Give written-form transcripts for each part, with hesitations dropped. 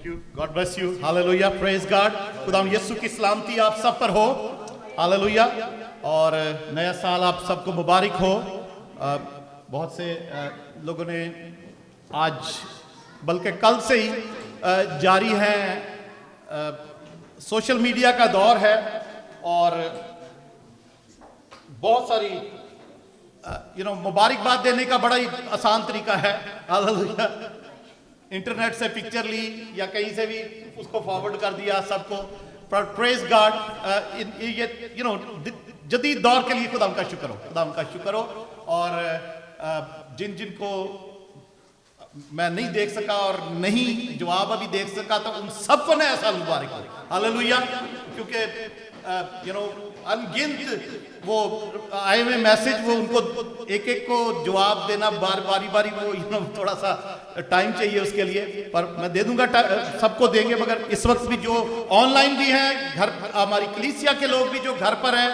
Thank you, God bless you, hallelujah, praise God. खुदाम यीशु की सलामती आप सब पर हो, हालेलुया। और नया साल आप सबको मुबारक हो। बहुत से लोगों ने आज बल्कि कल से ही जारी है, सोशल मीडिया का दौर है और बहुत सारी मुबारकबाद देने का बड़ा ही आसान तरीका है, हालेलुया। इंटरनेट से पिक्चर ली या कहीं से भी उसको फॉरवर्ड कर दिया सबको, पर प्रेज गॉड। ये जदीद दौर के लिए खुदा उनका शुक्र हो, खुदा उनका शुक्र हो। और जिनको मैं नहीं देख सका और नहीं जवाब अभी देख सका, तो उन सबको नया साल मुबारक हो, हालेलुया। क्योंकि अनगिनत वो आए हुए मैसेज, वो उनको एक एक को जवाब देना बारी बारी वो थोड़ा सा टाइम चाहिए उसके लिए, पर मैं दे दूंगा, सबको देंगे। मगर इस वक्त भी जो ऑनलाइन भी हैं, घर हमारी कलीसिया के लोग भी जो घर पर हैं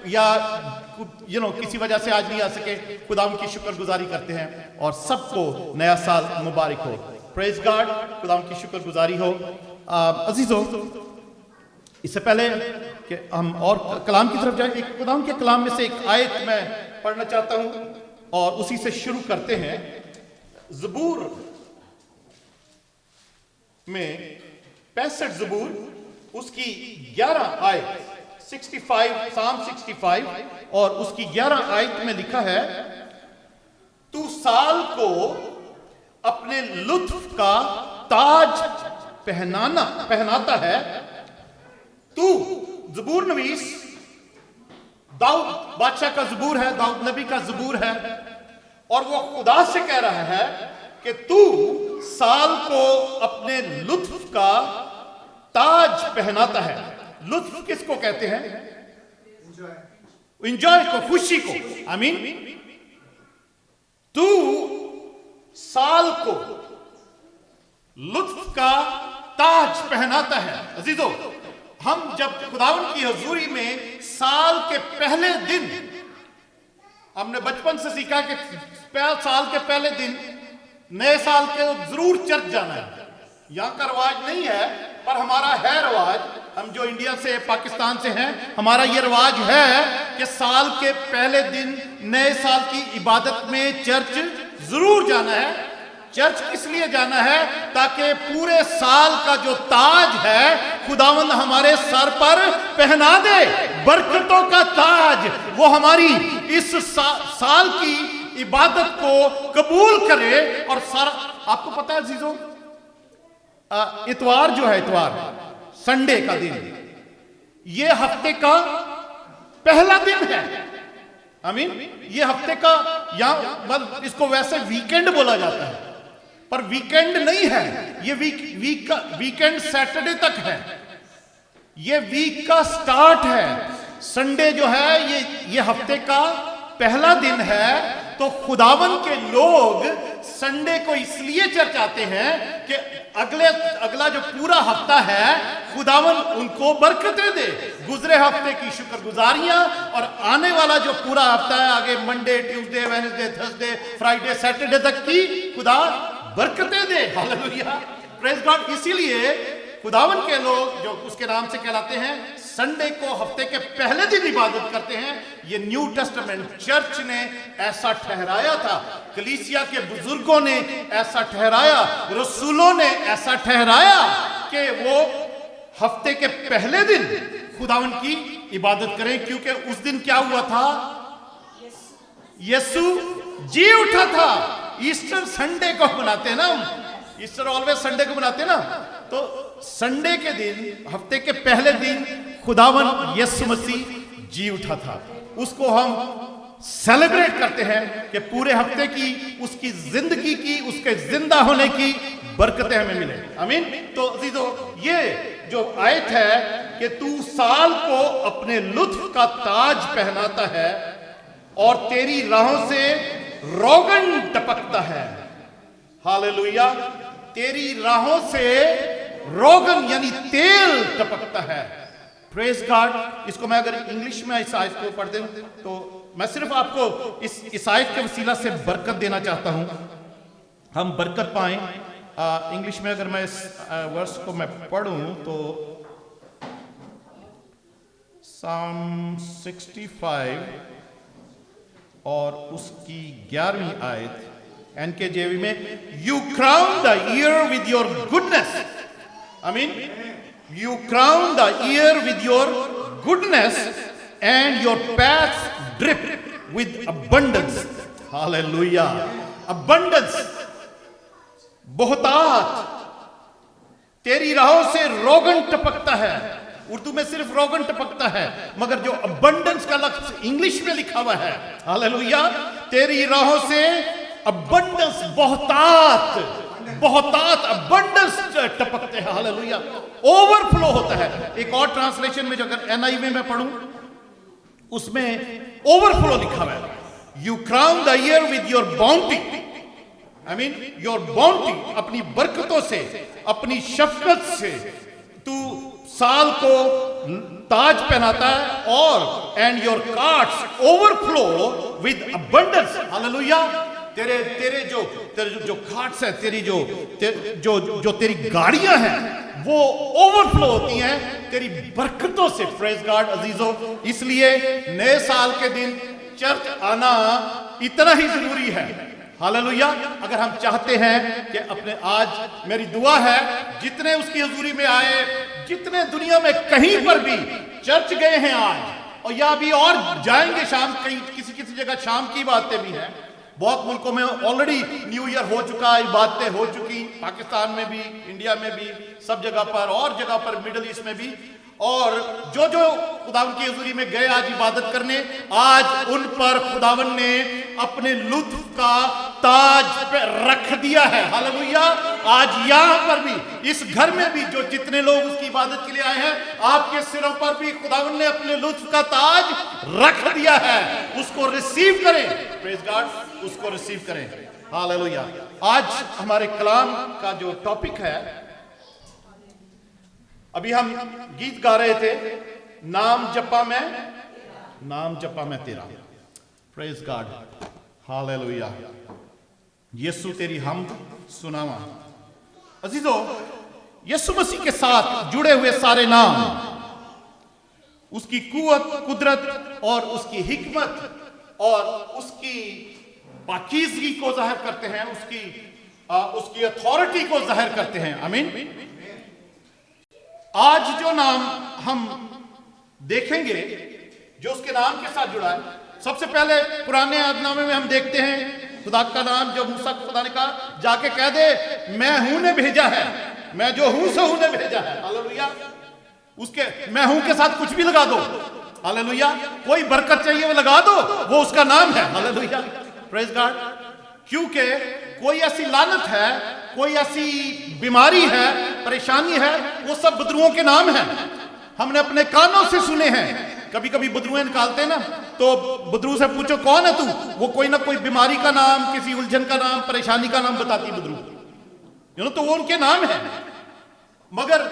या किसी वजह से आज नहीं आ सके, खुदा की शुक्रगुजारी करते हैं और सबको नया साल मुबारक हो, प्रेज गॉड, खुदा की शुक्रगुजारी हो। अजीजों, इससे पहले कि हम और कलाम की तरफ जाए, एक खुदा के कलाम में से एक आयत मैं पढ़ना चाहता हूं और उसी से शुरू करते हैं। ज़बूर में 65 ज़बूर उसकी 11 आयत 65, साम 65 और उसकी 11 आयत में लिखा है, तू साल को अपने लुत्फ का ताज पहनाता है। तू ज़बूर नवीस दाऊद बादशाह का ज़बूर है, दाऊद नबी का ज़बूर है, और वो खुदा से कह रहा है कि तू साल को अपने लुत्फ का ताज पहनाता है। लुत्फ किसको कहते हैं? एंजॉय को, खुशी को, आमीन। तू साल को लुत्फ का ताज पहनाता है। अजीजों, हम जब खुदावन की हजूरी में साल के पहले दिन, हमने बचपन से सीखा कि साल के पहले दिन नए साल के जरूर चर्च जाना है। यहां का रवाज नहीं है, पर हमारा है रवाज। हम जो इंडिया से, पाकिस्तान से हैं, हमारा ये रवाज है कि साल के पहले दिन नए साल की इबादत में चर्च जरूर जाना है। चर्च किस लिए जाना है? ताकि पूरे साल का जो ताज है खुदावंद हमारे सर पर पहना दे, बरकतों का ताज वो हमारी इस साल की इबादत को कबूल करे। और सारा, आपको पता है अजीजों, इतवार जो है, इतवार संडे का दिन, ये हफ्ते का पहला दिन है, आमीन। ये हफ्ते का, या मतलब इसको वैसे वीकेंड बोला जाता है, पर वीकेंड नहीं है ये। वीकेंड सैटरडे तक है, ये वीक का स्टार्ट है। संडे जो है ये हफ्ते का पहला दिन है। तो खुदावन के लोग संडे को इसलिए चर्च आते हैं कि अगला जो पूरा हफ्ता है खुदावन उनको बरकतें दे, गुजरे हफ्ते की शुक्रगुजारियां, और आने वाला जो पूरा हफ्ता है आगे, Monday, Tuesday, Wednesday, Thursday, Friday, Saturday तक की खुदा बरकतें दे, हालेलुया, प्रेज गॉड। इसीलिए खुदावन के लोग जो उसके नाम से कहलाते हैं, संडे को हफ्ते के पहले दिन इबादत करते हैं। ये न्यू टेस्टामेंट चर्च ने ऐसा ठहराया था, कलीसिया के बुजुर्गों ने ऐसा ठहराया, रसूलों ने ऐसा ठहराया कि वो हफ्ते के पहले दिन खुदावन की इबादत करें। क्योंकि उस दिन क्या हुआ था? यीशु जी उठा था। ईस्टर संडे को मनाते हैं ना हम, ईस्टर ऑलवेज संडे को मनाते हैं ना। तो संडे के दिन, हफ्ते के पहले दिन खुदावन यीशु मसीह जी उठा था। उसको हम सेलिब्रेट करते हैं कि पूरे हफ्ते की, उसकी जिंदगी की, उसके जिंदा होने की बरकतें हमें मिले, आमीन। तो अजीजों, ये जो आयत है कि तू साल को अपने लुत्फ का ताज पहनाता है और तेरी राहों से रोगन टपकता है, हालेलुया। तेरी राहों से रोगन यानी तेल टपकता है, प्रेज गॉड। इसको मैं अगर इंग्लिश में इस आयत को पढ़ दूं तो मैं सिर्फ आपको इस आयत के वसीला से बरकत देना चाहता हूं, हम बरकत पाएं इंग्लिश में अगर मैं इस वर्स को मैं पढ़ूं तो Psalm 65 और उसकी 11वीं आयत NKJV में, You crown the year with your goodness. I mean, you crown the year with your goodness and your paths drip with abundance. Hallelujah. Abundance. बहुतात. तेरी राहों से रोगन टपकता है. उर्दू में सिर्फ रोगन टपकता है, मगर जो अबंडेंस का लफ्ज इंग्लिश में लिखा हुआ है, हालेलुया, तेरी राहों से अबंडेंस, बहुतात, बहुतात, अबंडेंस टपकते हैं, हालेलुया, ओवरफ्लो होता है. एक और ट्रांसलेशन में जो अगर NIV में मैं पढ़ूं उसमें ओवरफ्लो लिखा हुआ है. You crown the year with your bounty. I mean your bounty, अपनी बरकतों से, अपनी शफकत से तू साल को ताज पहनाता है, और and your carts overflow with abundance. Hallelujah. तेरे जो कार्ट्स है, तेरी जो तेरी गाड़ियां हैं, वो ओवरफ्लो होती हैं तेरी बरकतों से. प्रेज गॉड अजीजों. इसलिए नए साल के दिन चर्च आना इतना ही जरूरी है. हालेलुया. अगर हम चाहते हैं कि अपने, आज मेरी दुआ है जितने उसकी हुजूरी में आए, जितने दुनिया में कहीं पर भी चर्च गए हैं आज, और या भी और जाएंगे शाम, कहीं किसी जगह शाम की बातें भी हैं. बहुत मुल्कों में ऑलरेडी न्यू ईयर हो चुका है, बातें हो चुकी, पाकिस्तान में भी, इंडिया में भी, सब जगह पर, और जगह पर मिडिल ईस्ट में भी. और जो खुदावन की हुजूरी में गए आज इबादत करने, आज उन पर खुदावन ने अपने लुत्फ का ताज पे रख दिया है. हालेलुया. आज यहां पर भी, इस घर में भी, जो जितने लोग उसकी इबादत के लिए आए हैं, आपके सिरों पर भी खुदावन ने अपने लुत्फ का ताज रख दिया है. उसको रिसीव करें. Praise God. उसको रिसीव करें. हालेलुया. आज हमारे कलाम का जो टॉपिक है, अभी हम गीत गा रहे थे, नाम जपा मैं तेरा. Praise God. हालेलुया. यीशु तेरी हमद सुनावा. अजीजों, यीशु मसीह के साथ जुड़े हुए सारे नाम उसकी कुव्वत, कुदरत और उसकी हिकमत और उसकी पाकीज़गी को जाहिर करते हैं, उसकी अथॉरिटी को जाहिर करते हैं. आमीन. आज जो नाम हम देखेंगे जो उसके नाम के साथ जुड़ा है, सबसे पहले पुराने अहदनामे में हम देखते हैं खुदा का नाम, जो मूसा को खुदा ने कहा जाके कह दे मैं हूं ने भेजा है, मैं जो हूं से हूं ने भेजा है. हालेलुया. उसके मैं हूं के साथ कुछ भी लगा दो. हालेलुया. कोई बरकत चाहिए वो लगा दो, वो उसका नाम है. हालेलुया. Praise God. क्योंकि कोई ऐसी लानत है, कोई ऐसी बीमारी है, परेशानी है, वो सब बदरुओं के नाम हैं. हमने अपने कानों से सुने हैं. कभी कभी बदरुएं निकालते हैं ना, तो बदरू से पूछो कौन है तू, वो कोई ना कोई बीमारी का नाम, किसी उलझन का नाम, परेशानी का नाम बताती बदरू, तो वो उनके नाम है. मगर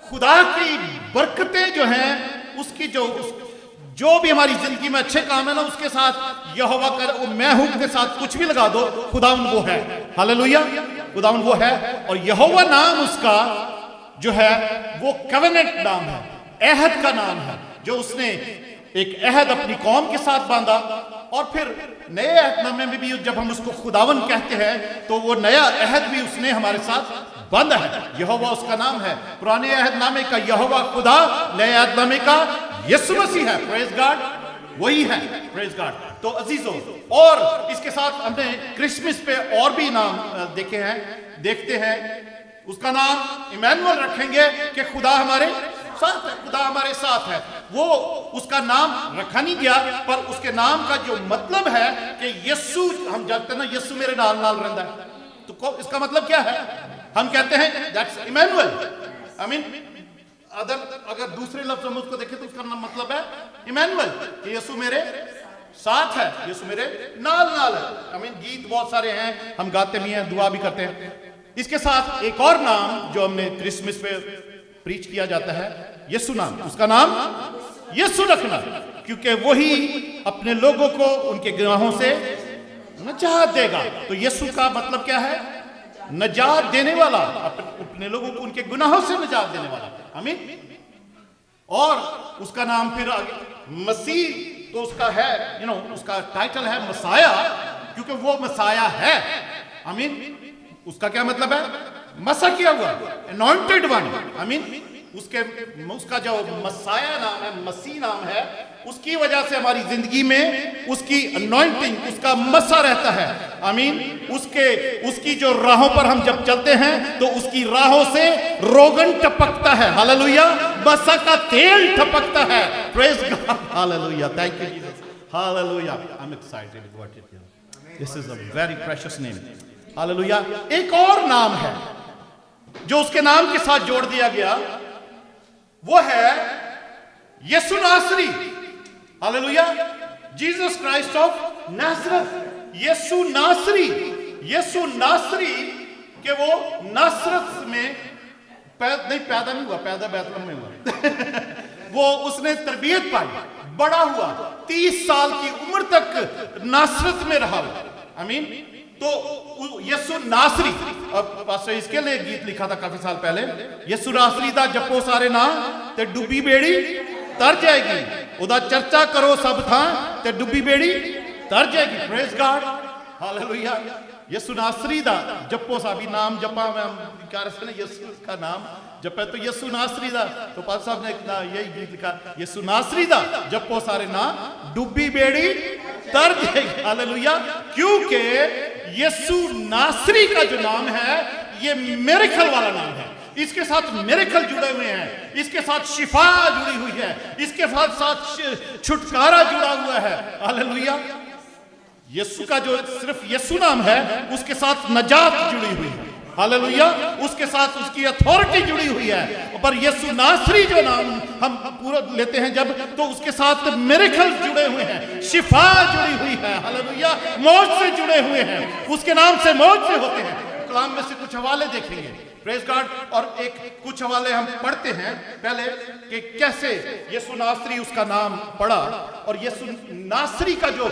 खुदा की बरकतें जो हैं, उसकी जो भी हमारी जिंदगी में अच्छे काम है ना, उसके साथ यहोवा कर, वो मैं हूं के साथ कुछ भी लगा दो, खुदावन वो है. हालेलुया. खुदावन वो है. और यहोवा नाम उसका जो है वो कवेनेंट नाम है, अहद का नाम है, जो उसने एक अहद अपनी कौम के साथ बांधा. और फिर नए अहदनामे में भी जब हम उसको खुदावन कहते हैं, तो वो नया अहद भी उसने हमारे साथ बांधा है. यहोवा उसका नाम है. पुराने अहदनामे का यहोवा खुदा, नए अहदनामे का यीशु मसीह है. Praise God. वही है. Praise God. तो अजीजों, और इसके साथ हमने क्रिसमस पे और भी नाम देखते हैं. उसका नाम इमैनुअल रखेंगे कि खुदा हमारे साथ है. खुदा हमारे साथ है. वो उसका नाम रखा नहीं गया, पर उसके नाम का जो मतलब है कि यीशु, हम जानते हैं ना, यीशु मेरे नाल नाल रहता है, तो इसका मतलब क्या है? हम कहते हैं दैट्स इमैनुअल. आई मीन अगर दूसरे लफ्ज हम उसको देखें तो उसका मतलब है इमैनुअल, कि यीशु मेरे साथ है, यीशु मेरे नाल नाल है. आई मीन गीत बहुत सारे हैं, हम गाते भी हैं, दुआ भी करते हैं. इसके साथ एक और नाम जो हमने क्रिसमस पे प्रीच किया जाता है, यीशु नाम. उसका नाम यीशु रखना, क्योंकि वही अपने लोगों को उनके गुनाहों से निजात देगा. तो यीशु का मतलब क्या है? निजात देने वाला, अपने लोगों को उनके गुनाहों से निजात देने वाला। आमीन। और उसका नाम फिर आगे मसीह, तो उसका है उसका टाइटल है मसाया, क्योंकि वो मसाया है। आमीन। उसका क्या मतलब है? मसा किया हुआ, अनॉइंटेड वन। आमीन। उसका जो मसाया नाम है, मसीह नाम है, उसकी वजह से हमारी जिंदगी में उसकी अनॉइंटिंग, उसका मसा रहता है। आमीन। उसकी जो राहों पर हम जब चलते हैं तो उसकी राहों से रोगन टपकता है। हालेलुया। मसा का तेल टपकता है। Praise God. Hallelujah. Thank you Jesus. Hallelujah. I am excited about it. This is a very precious name. Hallelujah. एक और नाम है जो उसके नाम के साथ जोड़ दिया गया, वो है यीशु नासरी। हालेलुया। जीसस क्राइस्ट ऑफ नासरत। यीशु नासरी। यीशु नासरी के वो नासरत में पैदा नहीं हुआ, पैदा बैतलहम में हुआ। वो उसने तरबियत पाई, बड़ा हुआ, 30 साल की उम्र तक नासरत में रहा। आमीन। तो यीशु नासरी, अब पास्टर इसके लिए गीत लिखा था काफी साल पहले, यीशु नासरी दा जपो सारे ना ते डुबी बेड़ी तर जाएगी, उदा चर्चा करो सब था ते डुबी बेड़ी तर जाएगी। Praise God. हालेलुया। यीशु नासरी दा जपो सा, भी नाम जपा मैं क्या रहे यीशु का नाम जपे तो यीशु नासरी दा, तो पास्टर साहब ने यही गीत लिखा, यीशु नासरी दा जपो सारे ना डुबी बेड़ी तर जाएगी। हालेलुया। क्योंकि यीशु नासरी का जो नाम है ये मिरेकल वाला नाम है। इसके साथ मिरेकल जुड़े हुए हैं, इसके साथ शिफा जुड़ी हुई है, इसके साथ छुटकारा जुड़ा हुआ है। हालेलुया। यीशु का जो सिर्फ यीशु नाम है उसके साथ नजात जुड़ी हुई है। हालेलुया। उसके साथ उसकी अथॉरिटी जुड़ी हुई है। पर यीशु नासरी जो नाम हम पूरा लेते हैं जब, तो उसके साथ मिरेकल जुड़े हुए हैं, शिफा जुड़ी हुई है। हालेलुया। मौज से जुड़े हुए हैं, उसके नाम से मौज से होते हैं। कलाम में से कुछ हवाले देखेंगे। Praise God. और कुछ हवाले हम पढ़ते हैं पहले कि कैसे यीशु नासरी उसका नाम पड़ा, और यीशु नासरी का जो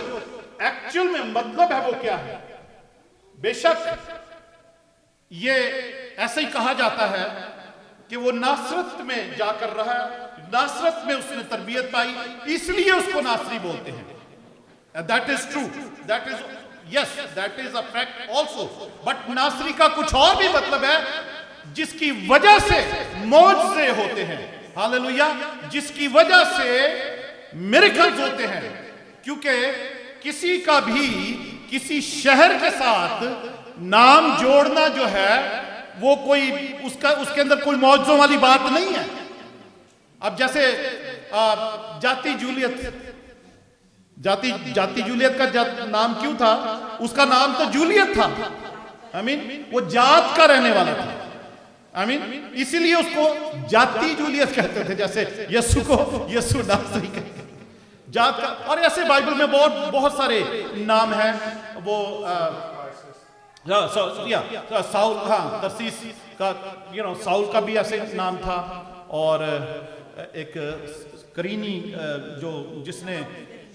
एक्चुअल में मतलब है वो क्या है। बेशक ये ऐसे ही कहा जाता है कि वो नासरत में जाकर रहा, नासरत में उसने तरबियत पाई, इसलिए उसको नासरी बोलते हैं। That is true, that is yes, that is a fact also. But नासरी का कुछ और भी मतलब है, जिसकी वजह से मौजज़े होते हैं। हालेलुया। जिसकी वजह से मिरेकल्स होते हैं। क्योंकि किसी का भी किसी शहर के साथ नाम जोड़ना जो है वो कोई उसके अंदर कोई मौजों वाली बात नहीं है। अब जैसे जाति जूलियत का नाम क्यों था? उसका नाम तो जूलियत था। आई मीन वो जात का रहने वाला था। आई मीन इसीलिए उसको जाति जूलियत कहते थे। जैसे यीशु को यीशु नासरी कहते जात का। और ऐसे बाइबल में बहुत सारे नाम हैं। वो साउल, हाँ, तरसीस का साउल का भी ऐसे नाम था। और एक करीनी जिसने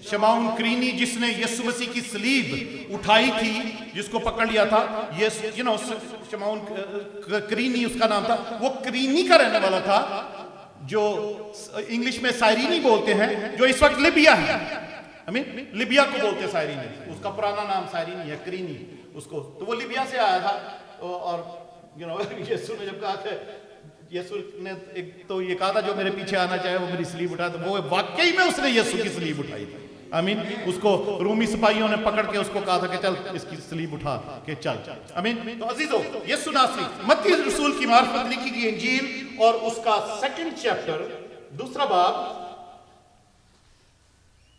शमाउन करीनी, जिसने यीशु मसीह की सलीब उठाई थी, जिसको पकड़ लिया था, ये शमाउन करीनी उसका नाम था। वो करीनी का रहने वाला था, जो इंग्लिश में साइरीनी बोलते हैं, जो इस वक्त लिबिया है। आई मीन लिबिया को बोलते हैं साइरीनी। उसका पुराना नाम साइरीनी है, करीनी उसको। तो वो लिबिया से आया था। और यीशु ने जब कहा था, यीशु ने एक तो ये कहा था जो मेरे पीछे आना चाहे वो मेरी स्लीब उठाए, तो वो वाकई में उसने यीशु की स्लीब उठाई थी। आई मीन उसको रूमी सिपाहियों ने पकड़ के उसको कहा था कि चल इसकी स्लीब उठा के चल। आई मीन तो अजीजों, यीशु नासरी मत्ती रसूल की मार्फत लिखी गई इंजील और उसका 2nd चैप्टर, 2 बाब।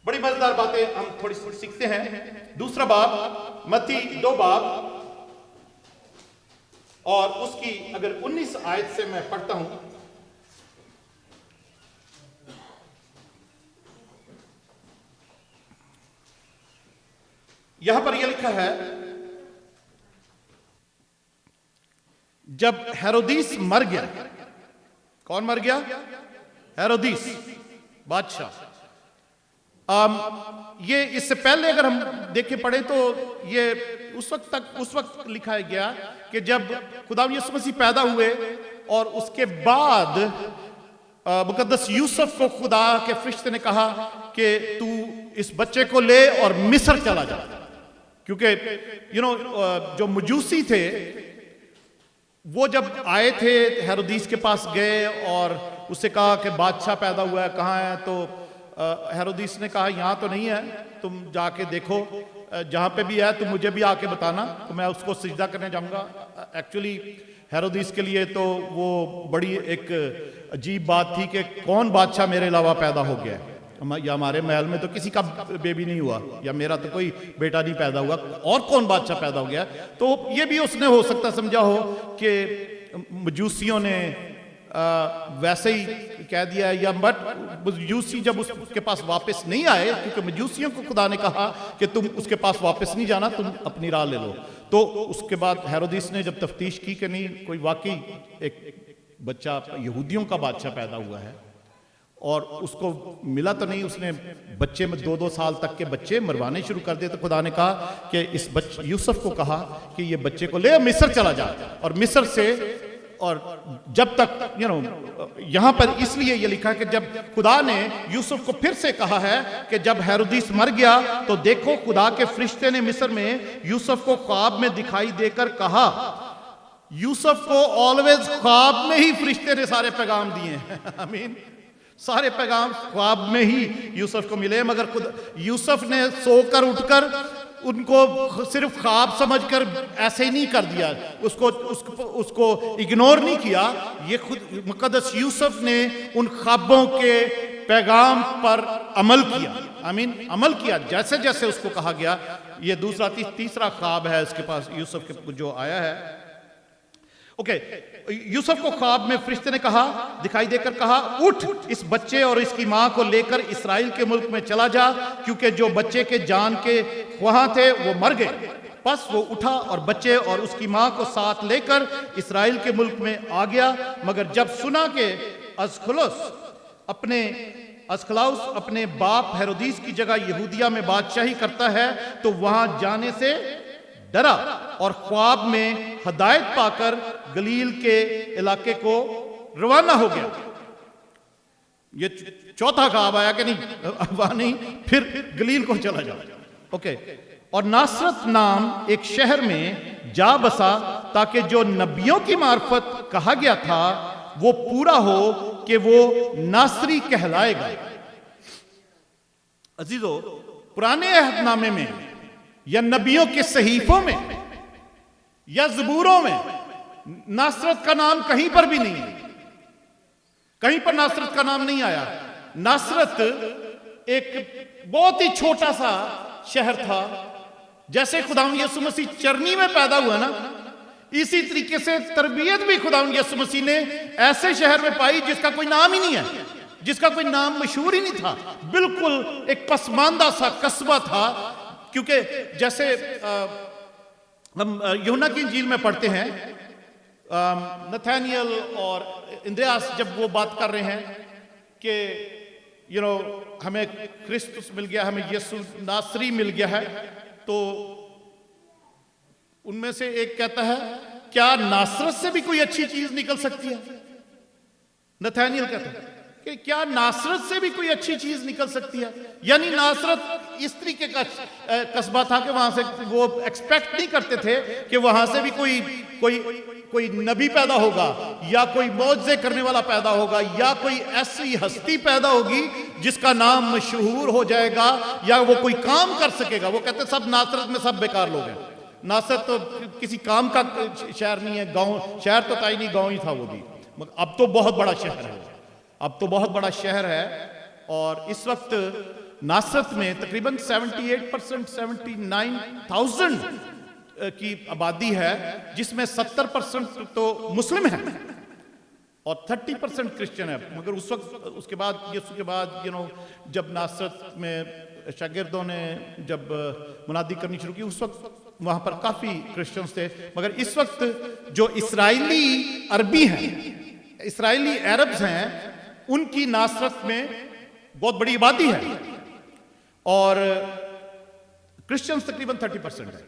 बड़ी मजेदार बातें हम थोड़ी सीखते हैं। 2 बाब, मत्ती 2 बाब, और उसकी अगर 19 आयत से मैं पढ़ता हूं। यहां पर यह लिखा है, जब हेरोदिस मर गया। कौन मर गया? हेरोदिस बादशाह। ये इससे पहले अगर हम देखें पढ़े तो ये उस वक्त लिखा गया कि जब खुदा यीशु मसीह पैदा हुए और उसके बाद मुकद्दस यूसुफ को खुदा के फरिश्ते ने कहा कि तू इस बच्चे को ले और मिस्र चला जा, क्योंकि जो मजूसी थे वो जब आए थे हेरोदीस के पास गए और उससे कहा कि बादशाह पैदा हुआ है, कहाँ है? तो हेरोदीस ने कहा यहाँ तो नहीं है, तुम जाके देखो, जहाँ पे भी है तुम मुझे भी आके बताना, तो मैं उसको सिजदा करने जाऊंगा। एक्चुअली हेरोदीस के लिए तो वो बड़ी एक अजीब बात थी कि कौन बादशाह मेरे अलावा पैदा हो गया है, या हमारे महल में तो किसी का बेबी नहीं हुआ, या मेरा तो कोई बेटा नहीं पैदा हुआ, और कौन बादशाह पैदा हो गया। तो ये भी उसने हो सकता समझा हो कि मजूसियों ने वैसे ही कह दिया, या बट मजूसी जब उसके पास वापस नहीं आए, क्योंकि मजूसियों को खुदा ने कहा कि तुम उसके पास वापस नहीं जाना, तुम अपनी राह ले लो। तो उसके बाद हेरोदिस ने जब तफ्तीश की कि नहीं, कोई वाकई एक बच्चा यहूदियों का बादशाह पैदा हुआ है, और उसको मिला तो नहीं, उसने बच्चे में 2-2 साल तक के बच्चे मरवाने शुरू कर दिए। तो खुदा ने कहा कि इस बच्चे यूसुफ को कहा कि ये बच्चे को ले मिस्र चला जा, और मिस्र से, और जब तक यहां पर इसलिए ये लिखा कि जब खुदा ने यूसुफ को फिर से कहा है कि जब हेरोदिस मर गया तो देखो खुदा के फरिश्ते ने मिस्र में यूसुफ को ख्वाब में दिखाई देकर कहा। यूसुफ को ऑलवेज ख्वाब में ही फरिश्ते ने सारे पैगाम दिए हैं। आमीन। सारे पैगाम ख्वाब में ही यूसुफ को मिले, मगर खुद यूसुफ ने सोकर उठकर उनको सिर्फ ख्वाब समझकर ऐसे ही नहीं कर दिया, उसको इग्नोर नहीं किया। ये खुद मुकद्दस यूसुफ ने उन ख्वाबों के पैगाम पर अमल किया। आमीन, अमल किया जैसे जैसे उसको कहा गया। ये दूसरा तीसरा ख्वाब है इसके पास यूसुफ के जो आया है। ओके, यूसुफ को ख्वाब में फरिश्ते ने कहा, दिखाई देकर कहा, उठ इस बच्चे और इसकी मां को लेकर इस्राएल के मुल्क में चला जा, क्योंकि जो बच्चे के जान के वहां थे वो मर गए। बस वो उठा और बच्चे और उसकी मां को साथ लेकर इस्राएल के मुल्क में आ गया। मगर जब सुना कि अस्खलाउस अपने बाप हेरोदिस की जगह यहूदिया में बादशाही करता है, तो वहां जाने से डरा और ख्वाब में हदायत पाकर गलील के इलाके को रवाना हो गया। ये चौथा ख्वाब आया कि नहीं, वहां नहीं, फिर गलील को चला जाओ। ओके, और नासरत नाम एक शहर में जा बसा, ताकि जो नबियों की मार्फत कहा गया था वो पूरा हो कि वो नासरी कहलाएगा। अजीजों, पुराने अहदनामे में या नबियों के सहीफों में या ज़बूरों में नासरत का नाम कहीं पर भी नहीं है। कहीं पर नासरत का नाम नहीं आया। नासरत एक बहुत ही छोटा सा शहर था। जैसे खुदावंद यीशु मसीह चरनी में पैदा हुआ ना, इसी तरीके से तरबियत भी खुदावंद यीशु मसीह ने ऐसे शहर में पाई जिसका कोई नाम ही नहीं है, जिसका कोई नाम मशहूर ही नहीं था। बिल्कुल एक पसमानदा सा कस्बा था। क्योंकि जैसे हम यूहन्ना की इंजील में पढ़ते हैं, नथानियल और इंद्रियास जब वो बात कर रहे हैं कि हमें क्रिस्तुस मिल गया, हमें यीशु नासरी मिल गया है, तो उनमें से एक कहता है, क्या नासरत से भी कोई अच्छी चीज निकल सकती है? नथानियल कहता है कि क्या नासरत से भी कोई अच्छी चीज निकल सकती है? यानी नासरत इस तरीके का कस्बा था कि वहां से वो एक्सपेक्ट नहीं करते थे कि वहां से भी कोई नबी पैदा होगा, या कोई मौजज़े करने वाला पैदा होगा, या कोई ऐसी हस्ती पैदा होगी जिसका नाम मशहूर हो जाएगा, या वो कोई काम कर सकेगा। वो कहते सब नासरत में सब बेकार लोग हैं। नासरत तो किसी काम का शहर नहीं है, गांव शहर तो था ही नहीं, गांव ही था वो भी। अब तो बहुत बड़ा शहर है, अब तो बहुत बड़ा शहर है। और इस वक्त नासरत में तकरीबन 78%, 79,000 की आबादी है, जिसमें 70% तो मुस्लिम है और 30% क्रिश्चियन है। मगर उस वक्त, उसके बाद यीशु के बाद जब नासरत में शागिर्दों ने जब मुनादी करनी शुरू की, उस वक्त वहां पर काफी क्रिश्चियंस थे। मगर इस वक्त जो इस्राएली अरबी हैं, इस्राएली अरब्स हैं, उनकी नासरत में बहुत बड़ी आबादी है और क्रिश्चियंस तकरीबन 30% है।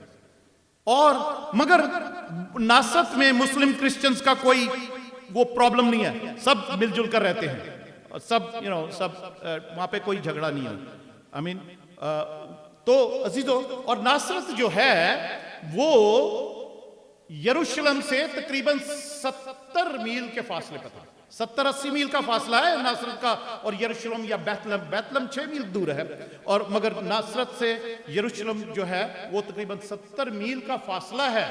और मगर नासरत में मुस्लिम क्रिश्चियंस का कोई वो प्रॉब्लम नहीं है, सब मिलजुल कर रहते हैं, सब सब वहां पे कोई झगड़ा नहीं है। आई मीन तो अजीजों, और नासरत जो है वो यरूशलेम से तकरीबन 70 मील के फासले पर था। 70-80 मील का फासला है नासरत का और यरूशलेम या बैतलहम 6 मील दूर है, और मगर नासरत से यरूशलेम जो है वो तकरीबन 70 मील का फासला है।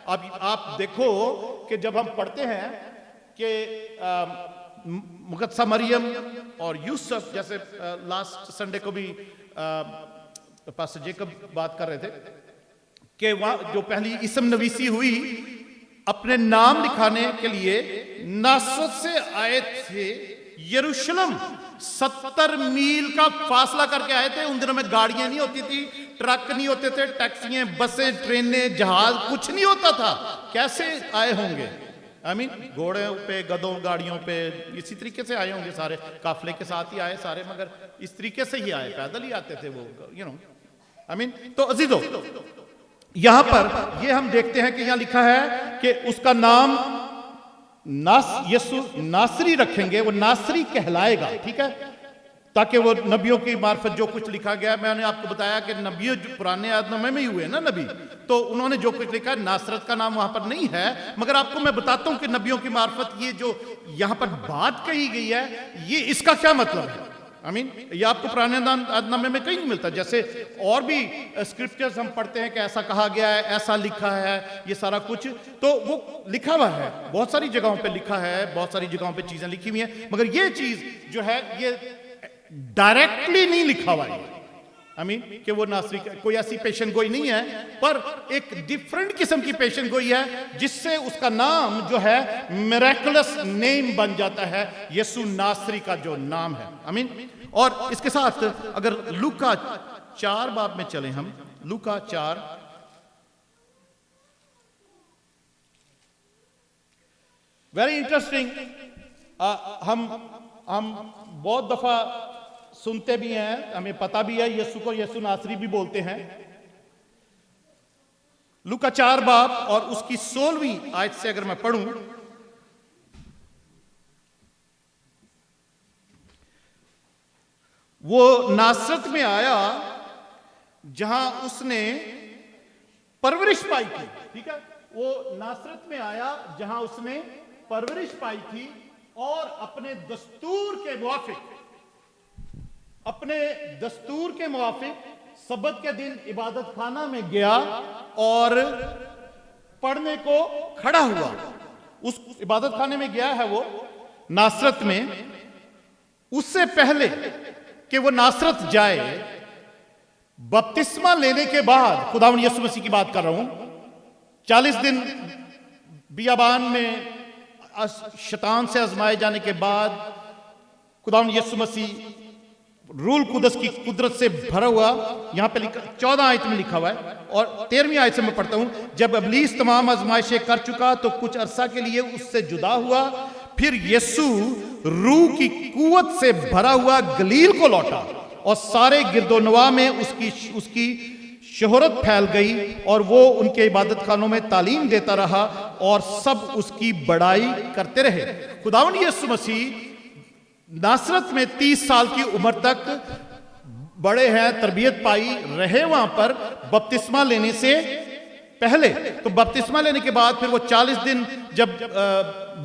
अब आप देखो कि जब हम पढ़ते हैं कि मुकद्दसा मरियम और यूसुफ, जैसे लास्ट संडे को भी पास्टर जेकब बात कर रहे थे कि वहां जो पहली इसम नवीसी हुई अपने नाम लिखाने के लिए नासरत से आए थे यरूशलेम, 70 मील का फासला करके आए थे। उन दिनों में गाड़ियां नहीं होती थी, ट्रक नहीं होते थे, टैक्सियां, बसें, ट्रेनें, जहाज कुछ नहीं होता था। कैसे आए होंगे? आई मीन घोड़े पे, गधों, गाड़ियों पे, इसी तरीके से आए होंगे, सारे काफले के साथ ही आए सारे, मगर इस तरीके से ही आए, पैदल ही आते थे वो, आई मीन। तो अजीजों, यहां पर ये हम देखते हैं कि यहां लिखा है कि उसका नाम यीशु नासरी रखेंगे, वो नासरी कहलाएगा, ठीक है, ताकि वो नबियों की मार्फत जो कुछ लिखा गया, मैंने आपको बताया कि नबियों पुराने आदनामे में ही हुए ना नबी, तो उन्होंने जो कुछ लिखा है, नासरत का नाम वहां पर नहीं है, मगर आपको मैं बताता हूं कि नबियों की मार्फत ये जो यहां पर बात कही गई है, ये इसका क्या मतलब है। आई मीन ये आपको पुराने आदनामे में कहीं नहीं मिलता। जैसे और भी स्क्रिप्चर्स हम पढ़ते हैं कि ऐसा कहा गया है, ऐसा लिखा है, ये सारा कुछ तो वो लिखा हुआ है, बहुत सारी जगहों पे लिखा है, बहुत सारी जगहों पे चीजें लिखी हुई हैं, मगर ये चीज जो है ये डायरेक्टली नहीं लिखा हुआ है। आई मीन कि वो नासरी कोई ऐसी पेशन गोई नहीं है, पर एक डिफरेंट किस्म की पेशन गोई है जिससे उसका नाम जो है मिरेकुलस नेम बन जाता है, यीशु नासरी का जो नाम है। आई मीन और इसके साथ अगर लूका 4 बाब में चले हम, लूका 4, वेरी इंटरेस्टिंग। हम बहुत दफा सुनते भी हैं, हमें पता भी है यीशु को यीशु नासरी भी बोलते हैं। लूका 4 बाब और उसकी 16वीं आयत से अगर मैं पढ़ूं, वो नासरत में आया जहां उसने परवरिश पाई थी, ठीक है, वो नासरत में आया जहां उसने परवरिश पाई थी और अपने दस्तूर के मुआफिक सबत के दिन इबादत खाना में गया और पढ़ने को खड़ा हुआ। उस इबादत खाने में गया है वो नासरत में। उससे पहले कि वो नासरत जाए, बपतिस्मा लेने के बाद, खुदावंद यीशु मसीह की बात कर रहा हूं, 40 दिन बियाबान में शैतान से आजमाए जाने के बाद खुदावंद यीशु मसीह रूल कुदस की कुदरत से भरा हुआ, यहां पे 14 आयत में लिखा हुआ है और 13वीं आयत से मैं पढ़ता हूं, जब इब्लीस तमाम आजमाइशें कर चुका तो कुछ अरसा के लिए उससे जुदा हुआ, फिर यीशु रूह की कुवत से भरा हुआ गलील को लौटा और सारे गिरदोनवा में उसकी शोहरत फैल गई और वो उनके इबादत खानों में तालीम देता रहा और सब उसकी बड़ाई करते रहे। खुदावंद यीशु मसीह नासरत में 30 साल की उम्र तक बड़े हैं, तरबियत पाई, रहे वहां पर बपतिस्मा लेने से पहले। तो बपतिस्मा लेने के बाद फिर वो 40 दिन जब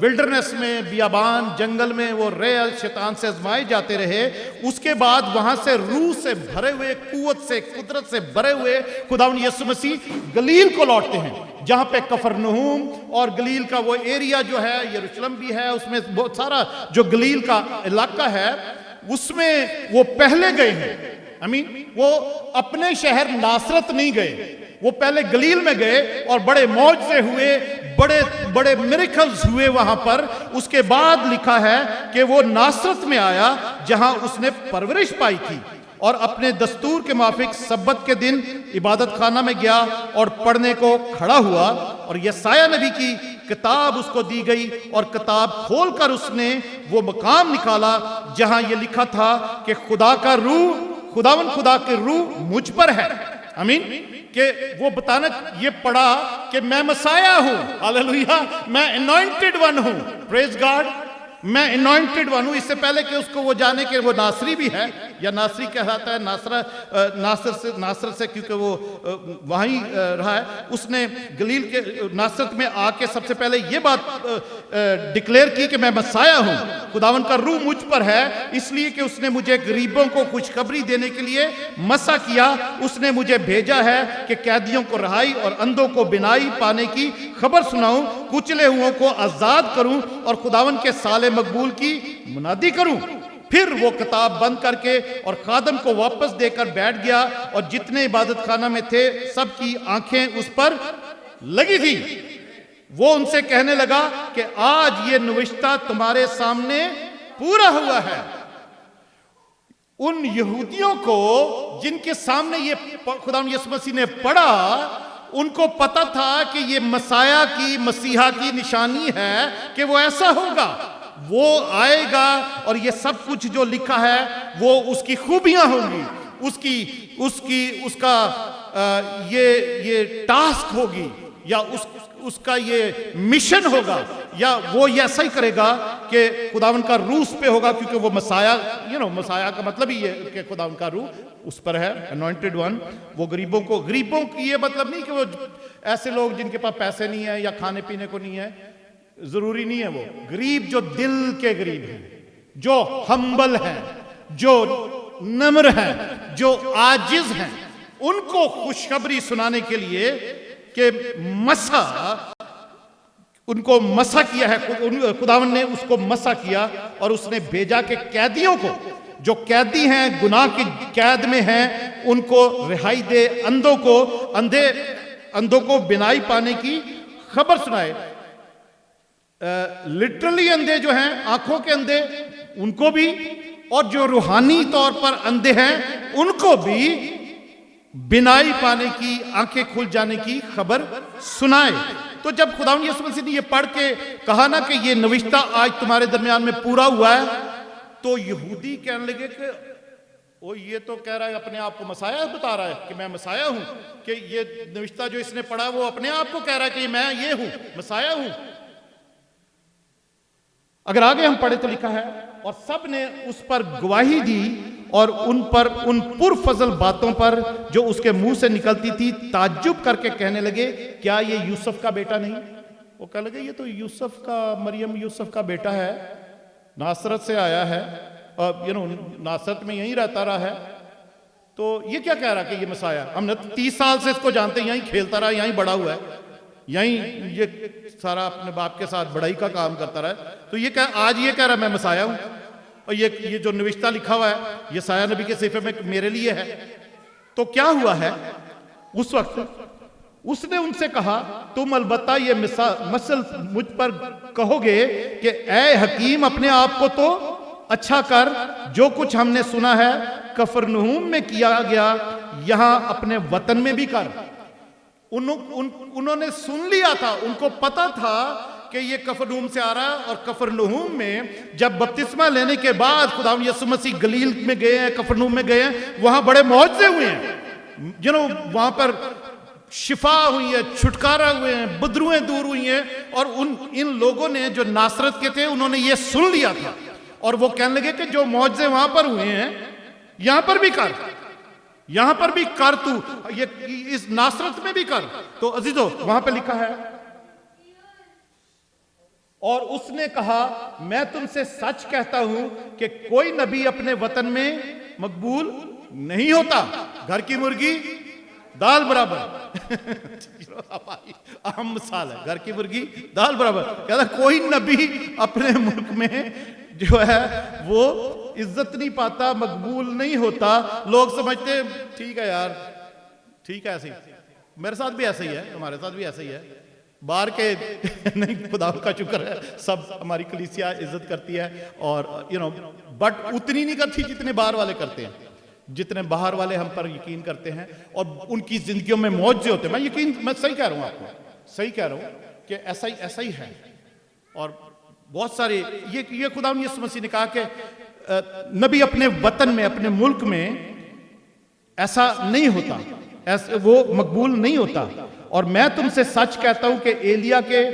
विल्डरनेस में, बियाबान, जंगल में वो रहे, शैतान से आजमाए जाते रहे, उसके बाद वहां से रूह से भरे हुए, कुव्वत से, कुदरत से भरे हुए खुदावंद यीशु मसीह गलील को लौटते हैं, जहां पे कफरनहूम और गलील का वो एरिया जो है, यरूशलेम भी है, उसमें बहुत सारा जो गलील का इलाका है उसमें वो पहले गए हैं। आई मीन वो अपने शहर नासरत नहीं गए, वो पहले गलील में गए और बड़े मौज से हुए, बड़े बड़े मिरेकल्स हुए वहां पर। उसके बाद लिखा है कि वो नासरत में आया जहां उसने परवरिश पाई थी और अपने दस्तूर के माफिक सब्बत के दिन इबादत खाना में गया और पढ़ने को खड़ा हुआ और यसाया नबी की किताब उसको दी गई और किताब खोलकर उसने वो मकाम निकाला जहां ये लिखा था कि खुदा का रूह, खुदावन खुदा की रूह मुझ पर है। आमीन, कि वो बताना ये पड़ा कि मैं मसाया हूं, हालेलुया, मैं अनॉइंटेड वन हूं, प्रेज गॉड, मैं अनॉइंटेड वन हूं। इससे पहले कि उसको वो जाने के वो नासरी भी है, या नासरी कहलाता है, नासर से क्योंकि वो वहीं रहा है, उसने गलील के नासरत में आके सबसे पहले ये बात डिक्लेयर की कि मैं मसाया हूं, खुदावन का रूह मुझ पर है, इसलिए कि उसने मुझे गरीबों को खुशखबरी देने के लिए मसा किया, उसने मुझे भेजा है कि कैदियों को रिहाई और अंधों को बिनाई पाने की खबर सुनाऊं, कुचले हुओं को आजाद करूं और खुदावन के साले मकबूल की मुनादी करूं। फिर वो किताब बंद करके और खादम को वापस देकर बैठ गया, और जितने इबादत खाना में थे सबकी आंखें उस पर लगी थी। वो उनसे कहने लगा कि आज ये नविश्ता तुम्हारे सामने पूरा हुआ है। उन यहूदियों को जिनके सामने ये खुदा यीशु मसीह ने पढ़ा, उनको पता था कि ये मसाया की, मसीहा की निशानी है कि वो ऐसा होगा, वो आएगा और ये सब कुछ जो लिखा है वो उसकी खूबियां होंगी, उसका ये टास्क होगी, या उसका ये मिशन होगा, या वो ऐसा ही करेगा कि खुदावन का रूह उस पे होगा, क्योंकि वो मसाया, मसाया का मतलब ही ये कि खुदावन का रूह उस पर है, अनॉइंटेड वन। वो गरीबों की ये मतलब नहीं कि वो ऐसे लोग जिनके पास पैसे नहीं है या खाने पीने को नहीं है, जरूरी नहीं है, वो गरीब जो दिल के गरीब हैं, जो हम्बल हैं, जो नम्र हैं, जो आजिज हैं, उनको खुशखबरी सुनाने के लिए कि उनको मसा किया है, खुदावन ने उसको मसा किया, और उसने भेजा कि कैदियों को, जो कैदी हैं, गुनाह की कैद में हैं, उनको रिहाई दे, अंधों को बिनाई पाने की खबर सुनाए। लिटरली अंधे जो हैं, आंखों के अंधे, उनको भी, और जो रूहानी तौर पर अंधे हैं उनको भी बिनाई पाने की, आंखें खुल जाने की खबर सुनाए। तो जब खुदावंद यीशु मसीह ने ये पढ़ के कहा ना कि ये नविश्ता आज तुम्हारे दरमियान में पूरा हुआ है, तो यहूदी कहने लगे कि वो ये तो कह रहा है, अपने आप को मसाया बता रहा है कि मैं मसाया हूं, कि ये नविश्ता जो इसने पढ़ा वो अपने आप को कह रहा है कि मैं ये हूं, मसाया हूं। अगर आगे हम पढ़े तो लिखा है, और सब ने उस पर गवाही दी और उन पुरफजल बातों पर जो उसके मुंह से निकलती थी ताज्जुब करके कहने लगे, क्या ये यूसुफ का बेटा नहीं? वो कहने लगे ये तो यूसुफ का, मरियम यूसुफ का बेटा है, नासरत से आया है, और नासरत में यहीं रहता रहा है, तो ये क्या कह रहा कि ये मसाया? हमने 30 साल से इसको जानते हैं, यहीं खेलता रहा, यहीं बड़ा हुआ है, यहीं ये सारा अपने बाप के साथ बड़ाई का काम करता रहा, तो ये आज ये कह रहा मैं मसाया हूं, और ये जो नविश्ता लिखा हुआ है ये साया नबी के सिफे में मेरे लिए है। तो क्या हुआ है, उस वक्त उसने उनसे कहा, तुम अलबत्ता ये मसल मुझ पर कहोगे कि ए हकीम, अपने आप को तो अच्छा कर, जो कुछ हमने सुना है कफरनहूम में किया गया, यहां अपने वतन में भी कर। उन्होंने सुन लिया था, उनको पता था कि ये कफरनहूम से आ रहा है, और कफरनहूम में जब बपतिस्मा लेने के बाद खुदावंद यीशु मसीह गलील में गए हैं, कफरनहूम में गए हैं, वहां बड़े मौजज़े हुए हैं, वहां पर शिफा हुई है, छुटकारा हुए हैं, बदरुएं दूर हुई हैं, और इन लोगों ने जो नासरत के थे उन्होंने ये सुन लिया था, और वो कहने लगे कि जो मौजज़े वहां पर हुए हैं यहां पर भी कर, यहां पर भी कर, तू ये इस नासरत में भी कर। तो अजीजों वहां पे लिखा है, और उसने कहा, मैं तुमसे सच कहता हूं कि कोई नबी अपने वतन में मकबूल नहीं होता। घर की मुर्गी दाल बराबर अहम मिसाल है, घर की मुर्गी दाल बराबर। कहता कोई नबी अपने मुल्क में जो है वो इज्जत नहीं पाता, मकबूल नहीं होता। लोग समझते ठीक है यार, ठीक है, ऐसे ही मेरे साथ भी ऐसा ही है, तुम्हारे साथ भी ऐसा ही है, बाहर के नहीं, खुदा का शुक्र है सब हमारी कलीसिया इज्जत करती है, और बट उतनी नहीं करती जितने बाहर वाले करते हैं, जितने बाहर वाले हम पर यकीन करते हैं, और उनकी जिंदगियों में मौजे होते हैं। मैं सही कह रहा हूं, आपको सही कह रहा हूं कि ऐसा ही है। और बहुत सारे ये खुदावंद यीशु मसीह ने कहा कि नबी अपने वतन में, अपने मुल्क में ऐसा नहीं होता। ऐसे वो मकबूल नहीं होता। और मैं तुमसे सच कहता हूं कि एलिया के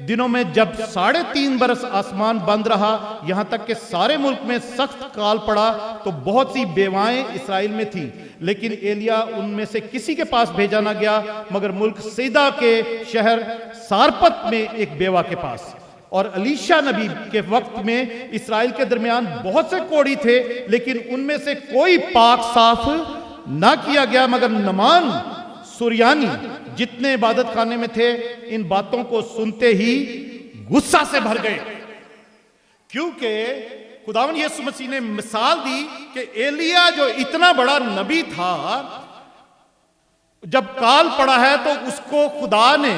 दिनों में जब 3.5 बरस आसमान बंद रहा, यहां तक कि सारे मुल्क में सख्त काल पड़ा, तो बहुत सी बेवाएं इसराइल में थी, लेकिन एलिया उनमें से किसी के पास भेजा ना गया, मगर मुल्क सीदा के शहर सारपत में एक बेवा के पास। और अलीशा नबी के वक्त में इसराइल के दरमियान बहुत से कोढ़ी थे, लेकिन उनमें से कोई पाक साफ ना किया गया, मगर नमान सुरयानी जितने इबादत खाने में थे इन बातों को सुनते ही गुस्सा से भर गए, क्योंकि खुदावंद यीशु मसीह ने मिसाल दी कि एलिया जो इतना बड़ा नबी था, जब काल पड़ा है तो उसको खुदा ने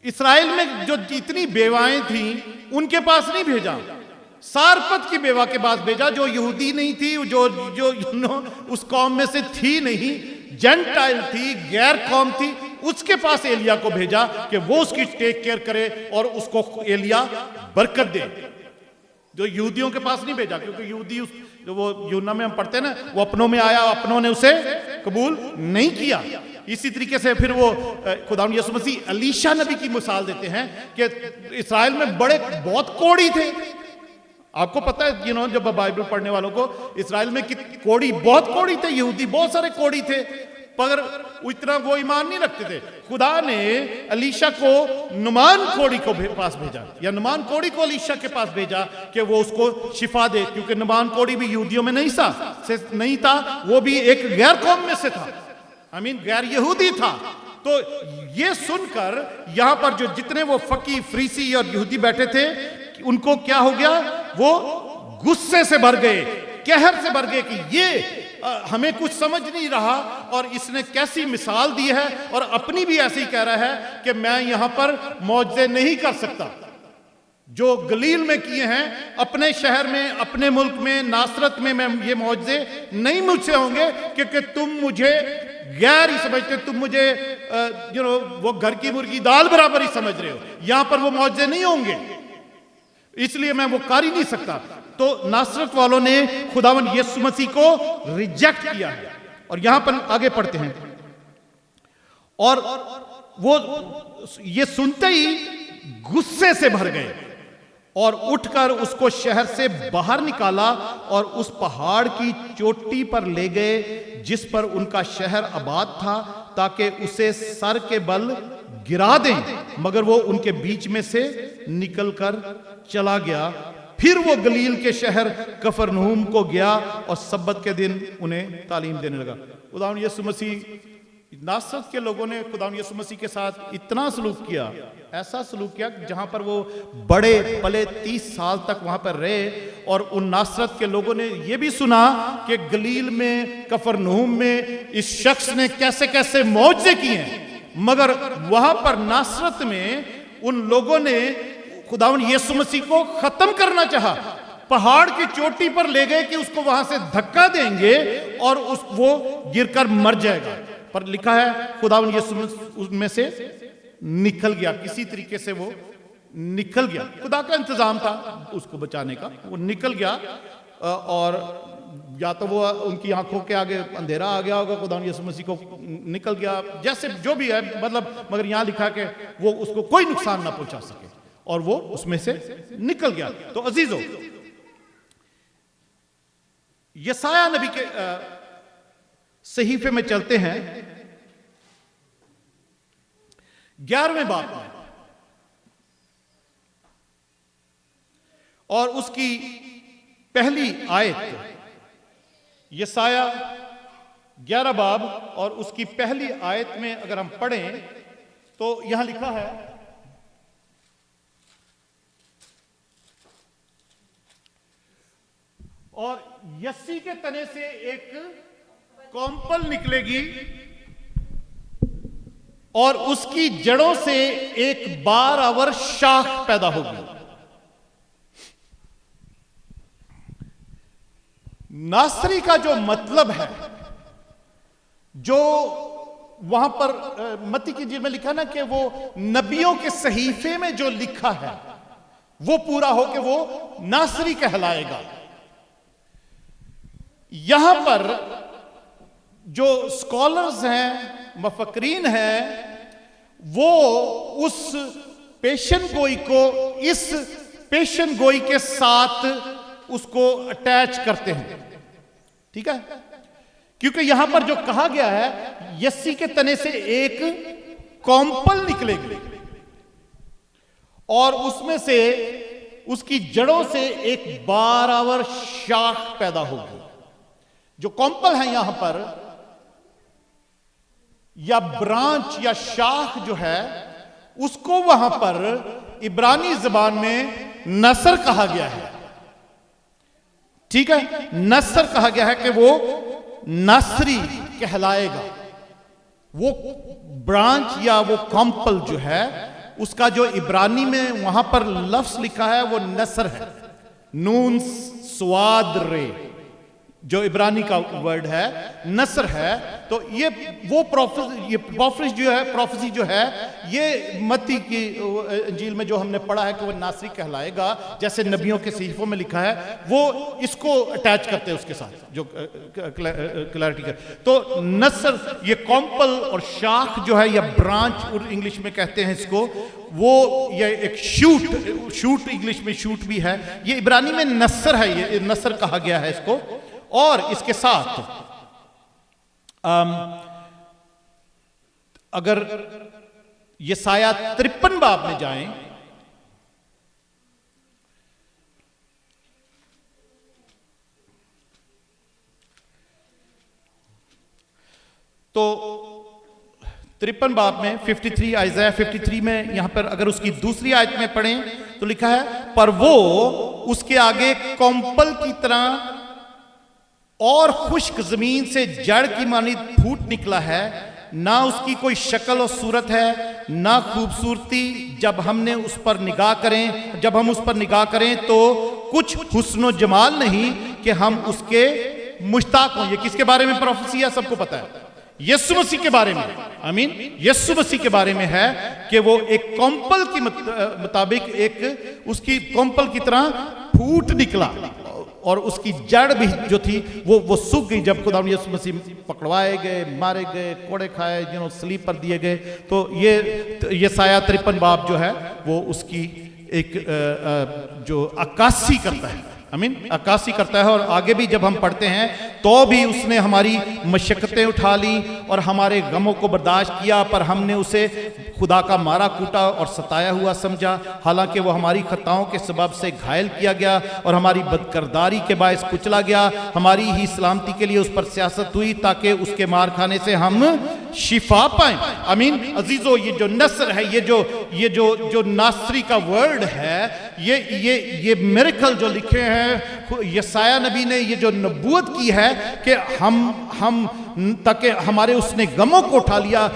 इसराइल में जो जितनी बेवाएं थी उनके पास नहीं भेजा, सारपत की बेवा के पास भेजा, जो यहूदी नहीं थी, जो उस कौम में से थी नहीं, जेंटाइल थी, गैर कौम थी, उसके पास एलिया को भेजा कि वो उसकी टेक केयर करे और उसको एलिया बरकत दे। जो यहूदियों के पास नहीं भेजा, क्योंकि यहूदी जो वो यूना में हम पढ़ते हैं ना, वो अपनों में आया, अपनों ने उसे कबूल नहीं किया। इसी तरीके से फिर वो खुदावंद यीशु मसीह अलीशा नबी की मिसाल देते हैं कि इसराइल में बहुत कोढ़ी थे। आपको पता है जब बाइबल पढ़ने वालों को, इसराइल में कोढ़ी बहुत कोढ़ी थे, यहूदी बहुत सारे कोढ़ी थे, पर इतना वो ईमान नहीं रखते थे। खुदा ने अलीशा को नुमान कोढ़ी को पास भेजा, या नुमान कोढ़ी को अलीशा के पास भेजा कि वो उसको शिफा दे, क्योंकि नुमान कोढ़ी भी यहूदियों में नहीं था, वो भी एक गैर कौम में से था, गैर यहूदी था। तो ये सुनकर यहां पर जो जितने वो फकी, फरीसी और यहूदी बैठे थे, उनको क्या हो गया, वो गुस्से से भर गए, कहर से भर गए कि ये हमें कुछ समझ नहीं रहा, और इसने कैसी मिसाल दी है, और अपनी भी ऐसे ही कह रहा है कि मैं यहां पर मौजज़े नहीं कर सकता। जो गलील में किए हैं, अपने शहर में, अपने मुल्क में, नासरत में मैं ये मौजज़े नहीं मुझसे होंगे, क्योंकि तुम मुझे गैर ही समझते, तुम मुझे वो घर की मुर्गी दाल बराबर ही समझ रहे हो, यहां पर वो मौजज़े नहीं होंगे, इसलिए मैं वो कर ही नहीं सकता। तो नासरत वालों ने खुदावंद यीशु मसीह को रिजेक्ट किया है। और यहां पर आगे पढ़ते हैं, और वो ये सुनते ही गुस्से से भर गए और उठकर उसको शहर से बाहर निकाला और उस पहाड़ की चोटी पर ले गए जिस पर उनका शहर आबाद था, ताकि उसे सर के बल गिरा दें, मगर वो उनके बीच में से निकलकर चला गया। फिर वो गलील के शहर कफरनहूम को गया और सब्बत के दिन उन्हें तालीम देने लगा। खुदावंद यीशु मसीह, नासरत के लोगों ने खुदावंद यीशु मसीह के साथ इतना सलूक किया, ऐसा सलूक किया, जहां पर वो बड़े पले 30 साल तक वहां पर रहे, और उन नासरत के लोगों ने ये भी सुना कि गलील में, कफरनहूम में इस शख्स ने कैसे कैसे मौजज़े किए हैं, मगर वहां पर नासरत में उन लोगों ने खुदावंद यीशु मसीह को खत्म करना चाहा। पहाड़ की चोटी पर ले गए कि उसको वहां से धक्का देंगे और वो गिरकर मर जाएगा, पर लिखा है खुदावंद यीशु उसमें से निकल गया, किसी तरीके से वो निकल गया। खुदा का इंतजाम था उसको बचाने का, वो निकल गया, और या तो वो उनकी आंखों के आगे अंधेरा आ गया होगा, खुदावंद यीशु मसीह को निकल गया, जैसे जो भी है, मतलब, मगर यहां लिखा कि वो उसको कोई नुकसान ना पहुंचा सके, और वो उसमें से निकल गया। तो अजीजों, यसाया नबी के सहीफे में चलते हैं, 11वें बाब में, और उसकी पहली आयत, यसाया 11 बाब और उसकी पहली आयत में अगर हम पढ़ें तो यहां लिखा है, और यस्सी के तने से एक कौंपल निकलेगी और उसकी जड़ों से एक 12 शाख पैदा होगी। नासरी का जो मतलब है, जो वहां पर मत्ती की इंजील में लिखा ना कि वो नबियों के सहीफे में जो लिखा है वो पूरा हो के वो नासरी कहलाएगा। यहां पर जो स्कॉलर्स हैं, मफकरीन हैं, वो उस पेशन गोई को इस पेशन गोई के साथ उसको अटैच करते हैं। ठीक है, क्योंकि यहां पर जो कहा गया है, यस्सी के तने से एक कॉम्पल निकलेगी और उसमें से, उसकी जड़ों से एक बारावर शाख पैदा होगी। जो कॉम्पल है यहां पर, या ब्रांच या शाख जो है, उसको वहां पर इब्रानी जबान में नसर कहा गया है। ठीक है, नसर कहा गया है कि वो नासरी कहलाएगा। वो ब्रांच या वो कॉम्पल जो है, उसका जो इब्रानी में वहां पर लफ्ज लिखा है वो नसर है, नून स्वाद रे, जो इब्रानी का वर्ड है नसर है। तो ये वो प्रोफेसी जो है, ये मत्ती की इंजील में जो हमने पढ़ा है कि वो नासरी कहलाएगा, जैसे नबियों के सहीफों में लिखा है, वो इसको अटैच करते हैं उसके साथ, जो क्लैरिटी कर। तो नसर, ये कॉम्पल और शाख जो है, या ब्रांच इंग्लिश में कहते हैं इसको, वो ये एक शूट इंग्लिश में शूट भी है, ये इब्रानी में नसर है, ये नसर कहा गया है इसको। और इसके साथ अगर यसाया 53 बाब में जाएं, तो 53 बाब में 53, आइज़ाया 53 में, यहां पर अगर उसकी दूसरी आयत में पढ़ें तो लिखा है, पर वो उसके आगे कॉम्पल की तरह और खुश्क जमीन से जड़ की मानी फूट निकला है, ना उसकी कोई शक्ल और सूरत है, ना खूबसूरती। जब हम उस पर निगाह करें तो कुछ हुस्न जमाल नहीं कि हम उसके मुश्ताक हों। ये किसके बारे में प्रोफेसी है? सबको पता है, यीशु मसीह के बारे में। आमीन, यीशु मसीह के बारे में है कि वो एक कॉम्पल के मुताबिक, एक उसकी कॉम्पल की तरह फूट निकला, और उसकी जड़ भी जो थी वो सूख गई जब खुदा यीशु मसीह पकड़वाए गए, मारे गए, कोड़े खाए, सलीब पर दिए गए। तो ये यसाया 53 बाब जो है वो उसकी एक जो अक्कासी करता है, आमीन, अक्कासी करता है। और आगे भी जब हम पढ़ते हैं तो भी उसने हमारी मशक्कतें उठा ली और हमारे गमों को बर्दाश्त किया, पर हमने उसे खुदा का मारा कूटा और सताया हुआ समझा। हालांकि वो हमारी खताओं के सबब से घायल किया गया और हमारी बदकरदारी के बायस कुचला गया। हमारी ही सलामती के लिए उस पर सियासत हुई, ताकि उसके मार खाने से हम शिफा पाएं। आमीन। अजीजों, ये जो नसर है, ये जो नासरी का वर्ड है, ये मिरेकल जो लिखे हैं यसाया नबी ने, ये जो नबूवत की है कि हम ताकि हमारे उसने गमों को उठा लिया,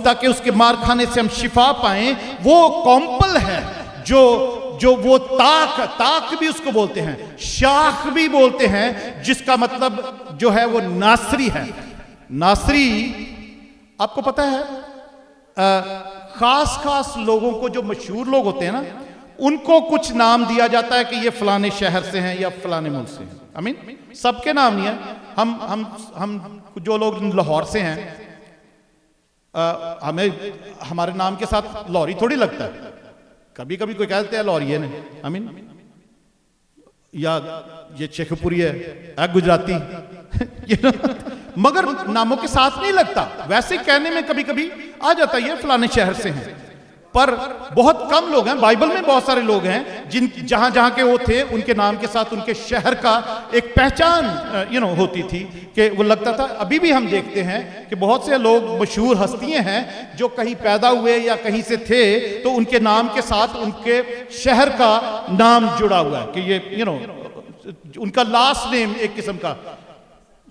ताकि उसके मार खाने से हम शिफा पाएं, वो कॉम्पल है जो वो ताक भी उसको बोलते हैं, शाख भी बोलते हैं, जिसका मतलब जो है वो नासरी है। नासरी आपको पता है, खास लोगों को, जो मशहूर लोग होते हैं ना, उनको कुछ नाम दिया जाता है कि ये फलाने शहर से हैं या फलाने मुल्क से हैं। आमीन, सबके नाम नहीं है। हम जो लोग लाहौर से हैं, हमें हमारे नाम के साथ लाहौरी थोड़ी लगता है। कभी कभी कोई कहते हैं लाहौरी है, आमीन, या ये शेखपुरी है, गुजराती मगर नामों के साथ नहीं लगता। वैसे कहने में कभी कभी आ जाता है ये फलाने शहर से हैं, पर बहुत कम लोग हैं। बाइबल में बहुत सारे लोग हैं जहां के वो थे, उनके नाम के साथ उनके शहर का एक पहचान होती थी, कि वो लगता था। अभी भी हम देखते हैं कि बहुत से लोग, मशहूर हस्तियां हैं, जो कहीं पैदा हुए या कहीं से थे, तो उनके नाम के साथ उनके शहर का नाम जुड़ा हुआ है, कि ये उनका लास्ट नेम एक किस्म का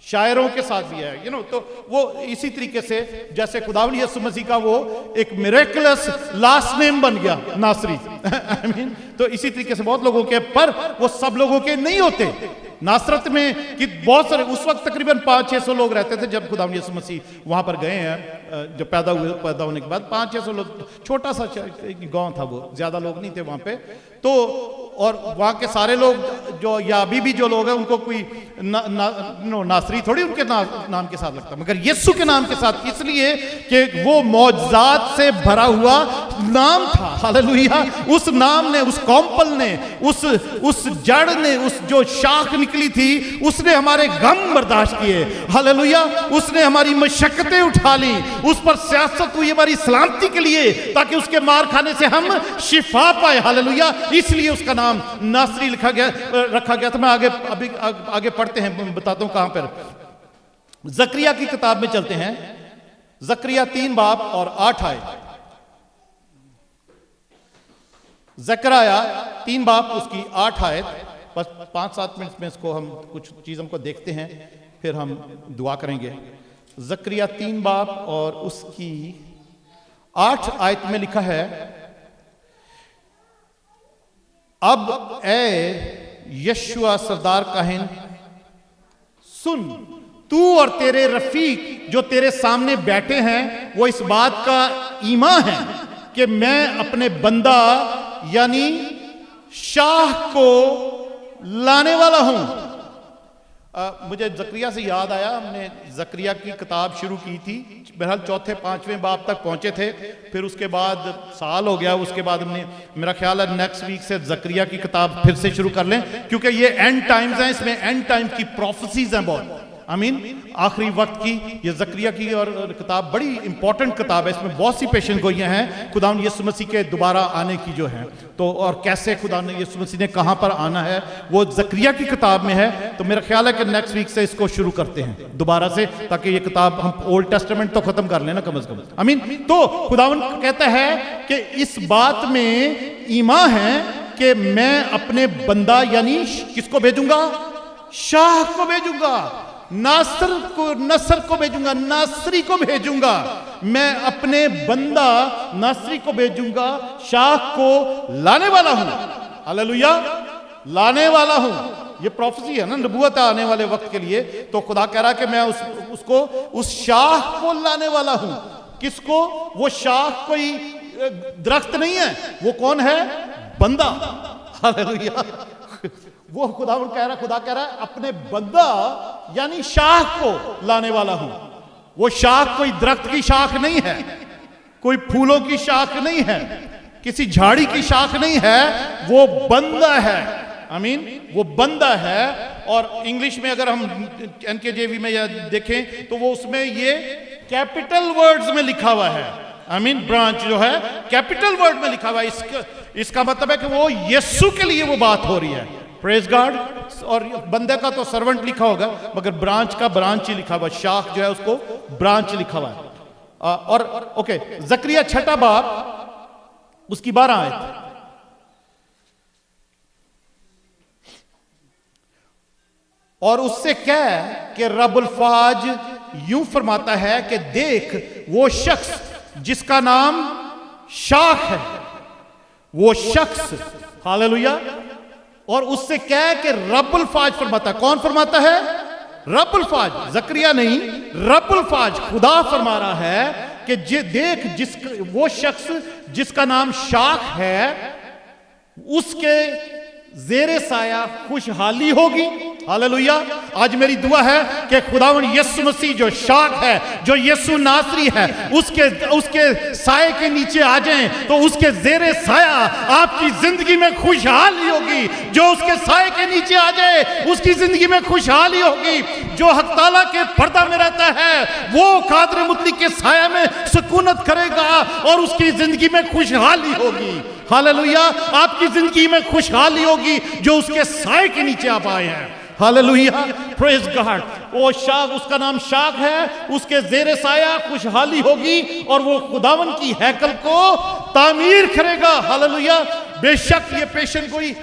शायरों के साथ भी है, तो वो इसी तरीके से जैसे खुदावंद यीशु मसीह का वो एक मिरेकलस लास्ट नेम बन गया, नासरी। आई मीन, तो इसी तरीके से बहुत लोगों के, पर वो सब लोगों के नहीं होते। नासरत में कि बहुत सारे, उस वक्त तकरीबन 500-600 लोग रहते थे जब खुदावंद यीशु मसीह वहां पर गए हैं। जब पैदा होने के बाद 500-600 लोग, छोटा सा गांव था वो, ज्यादा लोग नहीं थे वहां पे। तो और वहां के सारे लोग जो या अभी भी जो लोग हैं उनको कोई नासरी थोड़ी उनके नाम के साथ लगता, मगर यीशु के नाम के साथ इसलिए कि वो मौजज़ात से भरा हुआ नाम था। हालेलुया। उस नाम ने, उस कॉम्पल ने, उस जड़ ने, उस जो शाख निकली थी, उसने हमारे गम बर्दाश्त किए। हालेलुया। उसने हमारी मशक्कतें उठा ली, उस पर सियासत हुई हमारी सलामती के लिए, ताकि उसके मार खाने से हम शिफा पाए। हालेलुया। इसलिए उसका नाम नासरी रखा गया था। मैं आगे पढ़ते हैं, बताता हूं कहां पर। जकरिया की किताब में चलते हैं, जकरिया 3 बाब और 8 आयत। जकरिया 3 बाब उसकी 8 आयत। बस 5-7 मिनट में इसको हम कुछ चीज़ों को देखते हैं, फिर हम दुआ करेंगे। जकरिया 3 बाब और उसकी 8 आयत में लिखा है, अब ए यशुआ सरदार काहिन सुन, तू और तेरे रफीक जो तेरे सामने बैठे हैं वो इस बात का ईमा है कि मैं अपने बंदा यानी शाह को लाने वाला हूं। मुझे जकरिया से याद आया, हमने जकरिया की किताब शुरू की थी, बहरहाल 4-5वें बाब तक पहुंचे थे, फिर उसके बाद साल हो गया, उसके बाद हमने, मेरा ख्याल है नेक्स्ट वीक से जकरिया की किताब फिर से शुरू कर लें, क्योंकि ये एंड टाइम्स हैं, इसमें एंड टाइम की प्रोफेसीज हैं बहुत। आमीन। आखिरी वक्त की ये जकरिया की और किताब बड़ी इंपॉर्टेंट किताब है, इसमें बहुत सी पेशन गोइयां हैं खुदा यीशु मसीह के दोबारा आने की जो है, तो और कैसे खुदा ने यीशु मसीह ने कहां पर आना है वो जकरिया की किताब में है। तो मेरा ख्याल है कि नेक्स्ट वीक से इसको शुरू करते हैं दोबारा से, ताकि ये किताब हम ओल्ड टेस्टामेंट तो खत्म कर लेना कम से कम। आमीन। तो खुदावन कहता है कि इस बात में ईमा है कि मैं अपने बंदा यानी किसको भेजूंगा, शाह को भेजूंगा, नसर को भेजूंगा, नासरी को भेजूंगा, मैं अपने बंदा नासरी को भेजूंगा, शाह को लाने वाला हूं। हालेलुया। लाने वाला हूं, ये प्रोफेसी है ना, नबूवत है आने वाले वक्त के लिए। तो खुदा कह रहा है कि मैं उसको उस शाह को लाने वाला हूं। किसको? वो शाह कोई दरख्त नहीं है, वो कौन है? बंदा। हालेलुया। वो खुदा कह रहा है अपने बंदा यानी शाख को लाने वाला हूं। वो शाख कोई दरख्त की शाख नहीं है, कोई फूलों की शाख नहीं है, किसी झाड़ी की शाख नहीं है, वो बंदा है। आमीन। वो बंदा है। और इंग्लिश में अगर हम NKJV में या देखें तो वो उसमें ये कैपिटल वर्ड्स में लिखा हुआ है। आमीन। ब्रांच जो है कैपिटल वर्ड में लिखा हुआ है। इसका मतलब है कि वो यीशु के लिए वो बात हो रही है। Praise God. और बंदे का तो सर्वेंट लिखा होगा, मगर ब्रांच का ब्रांच ही लिखा हुआ, शाख जो है उसको ब्रांच लिखा हुआ है। और ओके, जकरिया 6 बाब उसकी 12 आयत। और उससे कह कि रब्बुल फाज यूं फरमाता है कि देख वो शख्स जिसका नाम शाख है, वो शख्स। हालेलुया। और उससे क्या है कि रब्बुल फाज फरमाता है। कौन फरमाता है? रब्बुल फाज। जकरिया नहीं, रब्बुल फाज खुदा फरमा रहा है कि देख वो शख्स जिसका नाम शाख है, उसके ज़ेरे साया खुशहाली होगी। हालेलुया। आज मेरी दुआ है कि खुदावन यीशु मसीह जो शाख है, जो यीशु नासरी है, उसके साए के नीचे आ जाएं, तो उसके ज़ेरे साया आपकी जिंदगी में खुशहाली होगी। जो उसके साए के नीचे आ जाए उसकी जिंदगी में खुशहाली होगी। जो हक ताला के पर्दा में रहता है वो कादर मुतलक के साया में सुकूनत करेगा और उसकी जिंदगी में खुशहाली होगी। हालेलुया। आपकी जिंदगी में खुशहाली होगी जो उसके साए के नीचे आप आए हैं। हालेलुया। Praise God. वो शाख, उसका नाम शाख है, उसके जेरे साया खुशहाली होगी और वो खुदावन की हैकल को तामीर करेगा। हालेलुया। बेशक ये पेशन कोई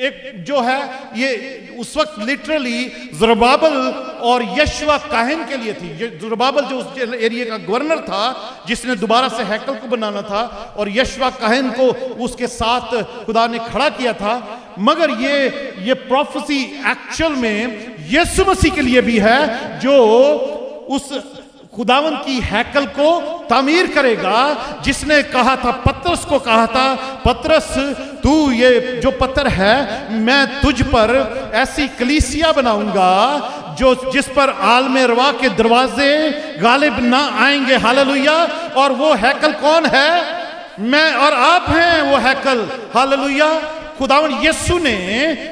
एक जो है ये उस वक्त लिटरली ज़रुब्बाबेल और यशवा काहिन के लिए थी। ज़रुब्बाबेल जो उस एरिया का गवर्नर था जिसने दोबारा से हैकल को बनाना था, और यशवा काहिन को उसके साथ खुदा ने खड़ा किया था। मगर ये प्रोफेसी एक्चुअल में यीशु मसीह के लिए भी है, जो उस खुदावन की हैकल को तामीर करेगा जिसने कहा था, पतरस को कहा था, पतरस तू ये जो पत्थर है, मैं तुझ पर ऐसी कलीसिया बनाऊंगा जो जिस पर आलमे रवा के दरवाजे गालिब ना आएंगे। हालेलुया। और वो हैकल कौन है? मैं और आप हैं वो हैकल। हालेलुया। खुदावन यीशु ने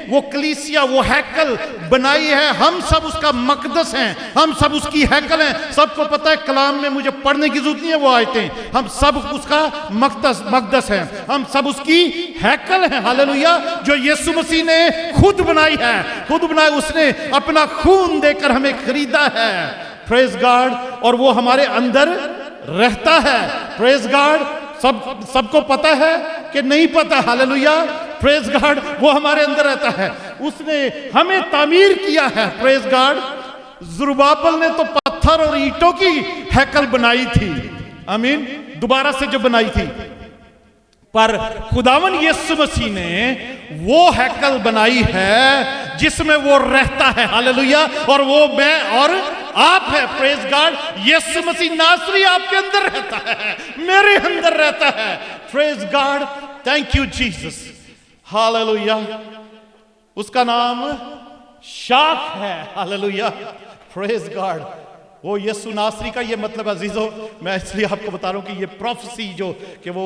वो कलीसिया, वो हैकल बनाई है। हम सब उसका मकदस हैं, हम सब उसकी हैकल हैं। सबको पता है, कलाम में मुझे पढ़ने की जरूरत नहीं है वो आयतें। हम सब उसका मकदस हैं, हम सब उसकी हैकल हैं। हालेलुया। जो यीशु मसीह ने खुद बनाई है, खुद बनाई, उसने अपना खून देकर हमें खरीदा है। Praise God. और वो हमारे अंदर रहता है। Praise God. सबको पता है कि नहीं पता? हालेलुया। Praise God. वो हमारे अंदर रहता है, उसने हमें तामीर किया है। Praise God. ज़ुरुब्बाबेल ने तो पत्थर और ईंटों की हैकल बनाई थी, आमीन, दोबारा से जो बनाई थी, पर खुदावन यीशु मसीह ने वो हैकल बनाई है जिसमें वो रहता है। हालेलुया। और वो मैं और आप है। Praise God. यीशु मसीह नासरी आपके अंदर रहता है, मेरे अंदर रहता है। Praise God. Thank you Jesus. Hallelujah. उसका नाम शाख है। हालेलुया। Praise God. वो यीशु नासरी का ये मतलब, अजीजों, मैं इसलिए आपको बता रहा हूं कि ये प्रोफेसी जो कि वो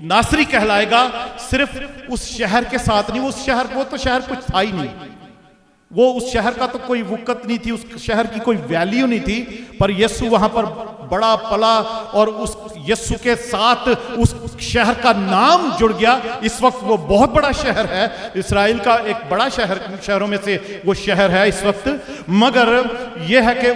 नासरी कहलाएगा, सिर्फ उस शहर के साथ नहीं, उस शहर, वो तो शहर कुछ था ही नहीं, वो उस शहर का तो कोई वक़्त नहीं थी, उस शहर की कोई वैल्यू नहीं थी, पर यीशु वहां पर बड़ा पला और उस यीशु के साथ उस शहर का नाम जुड़ गया। इस वक्त वो बहुत बड़ा शहर है, इस्राएल का एक बड़ा शहरों में से वो शहर है इस वक्त। मगर यह है कि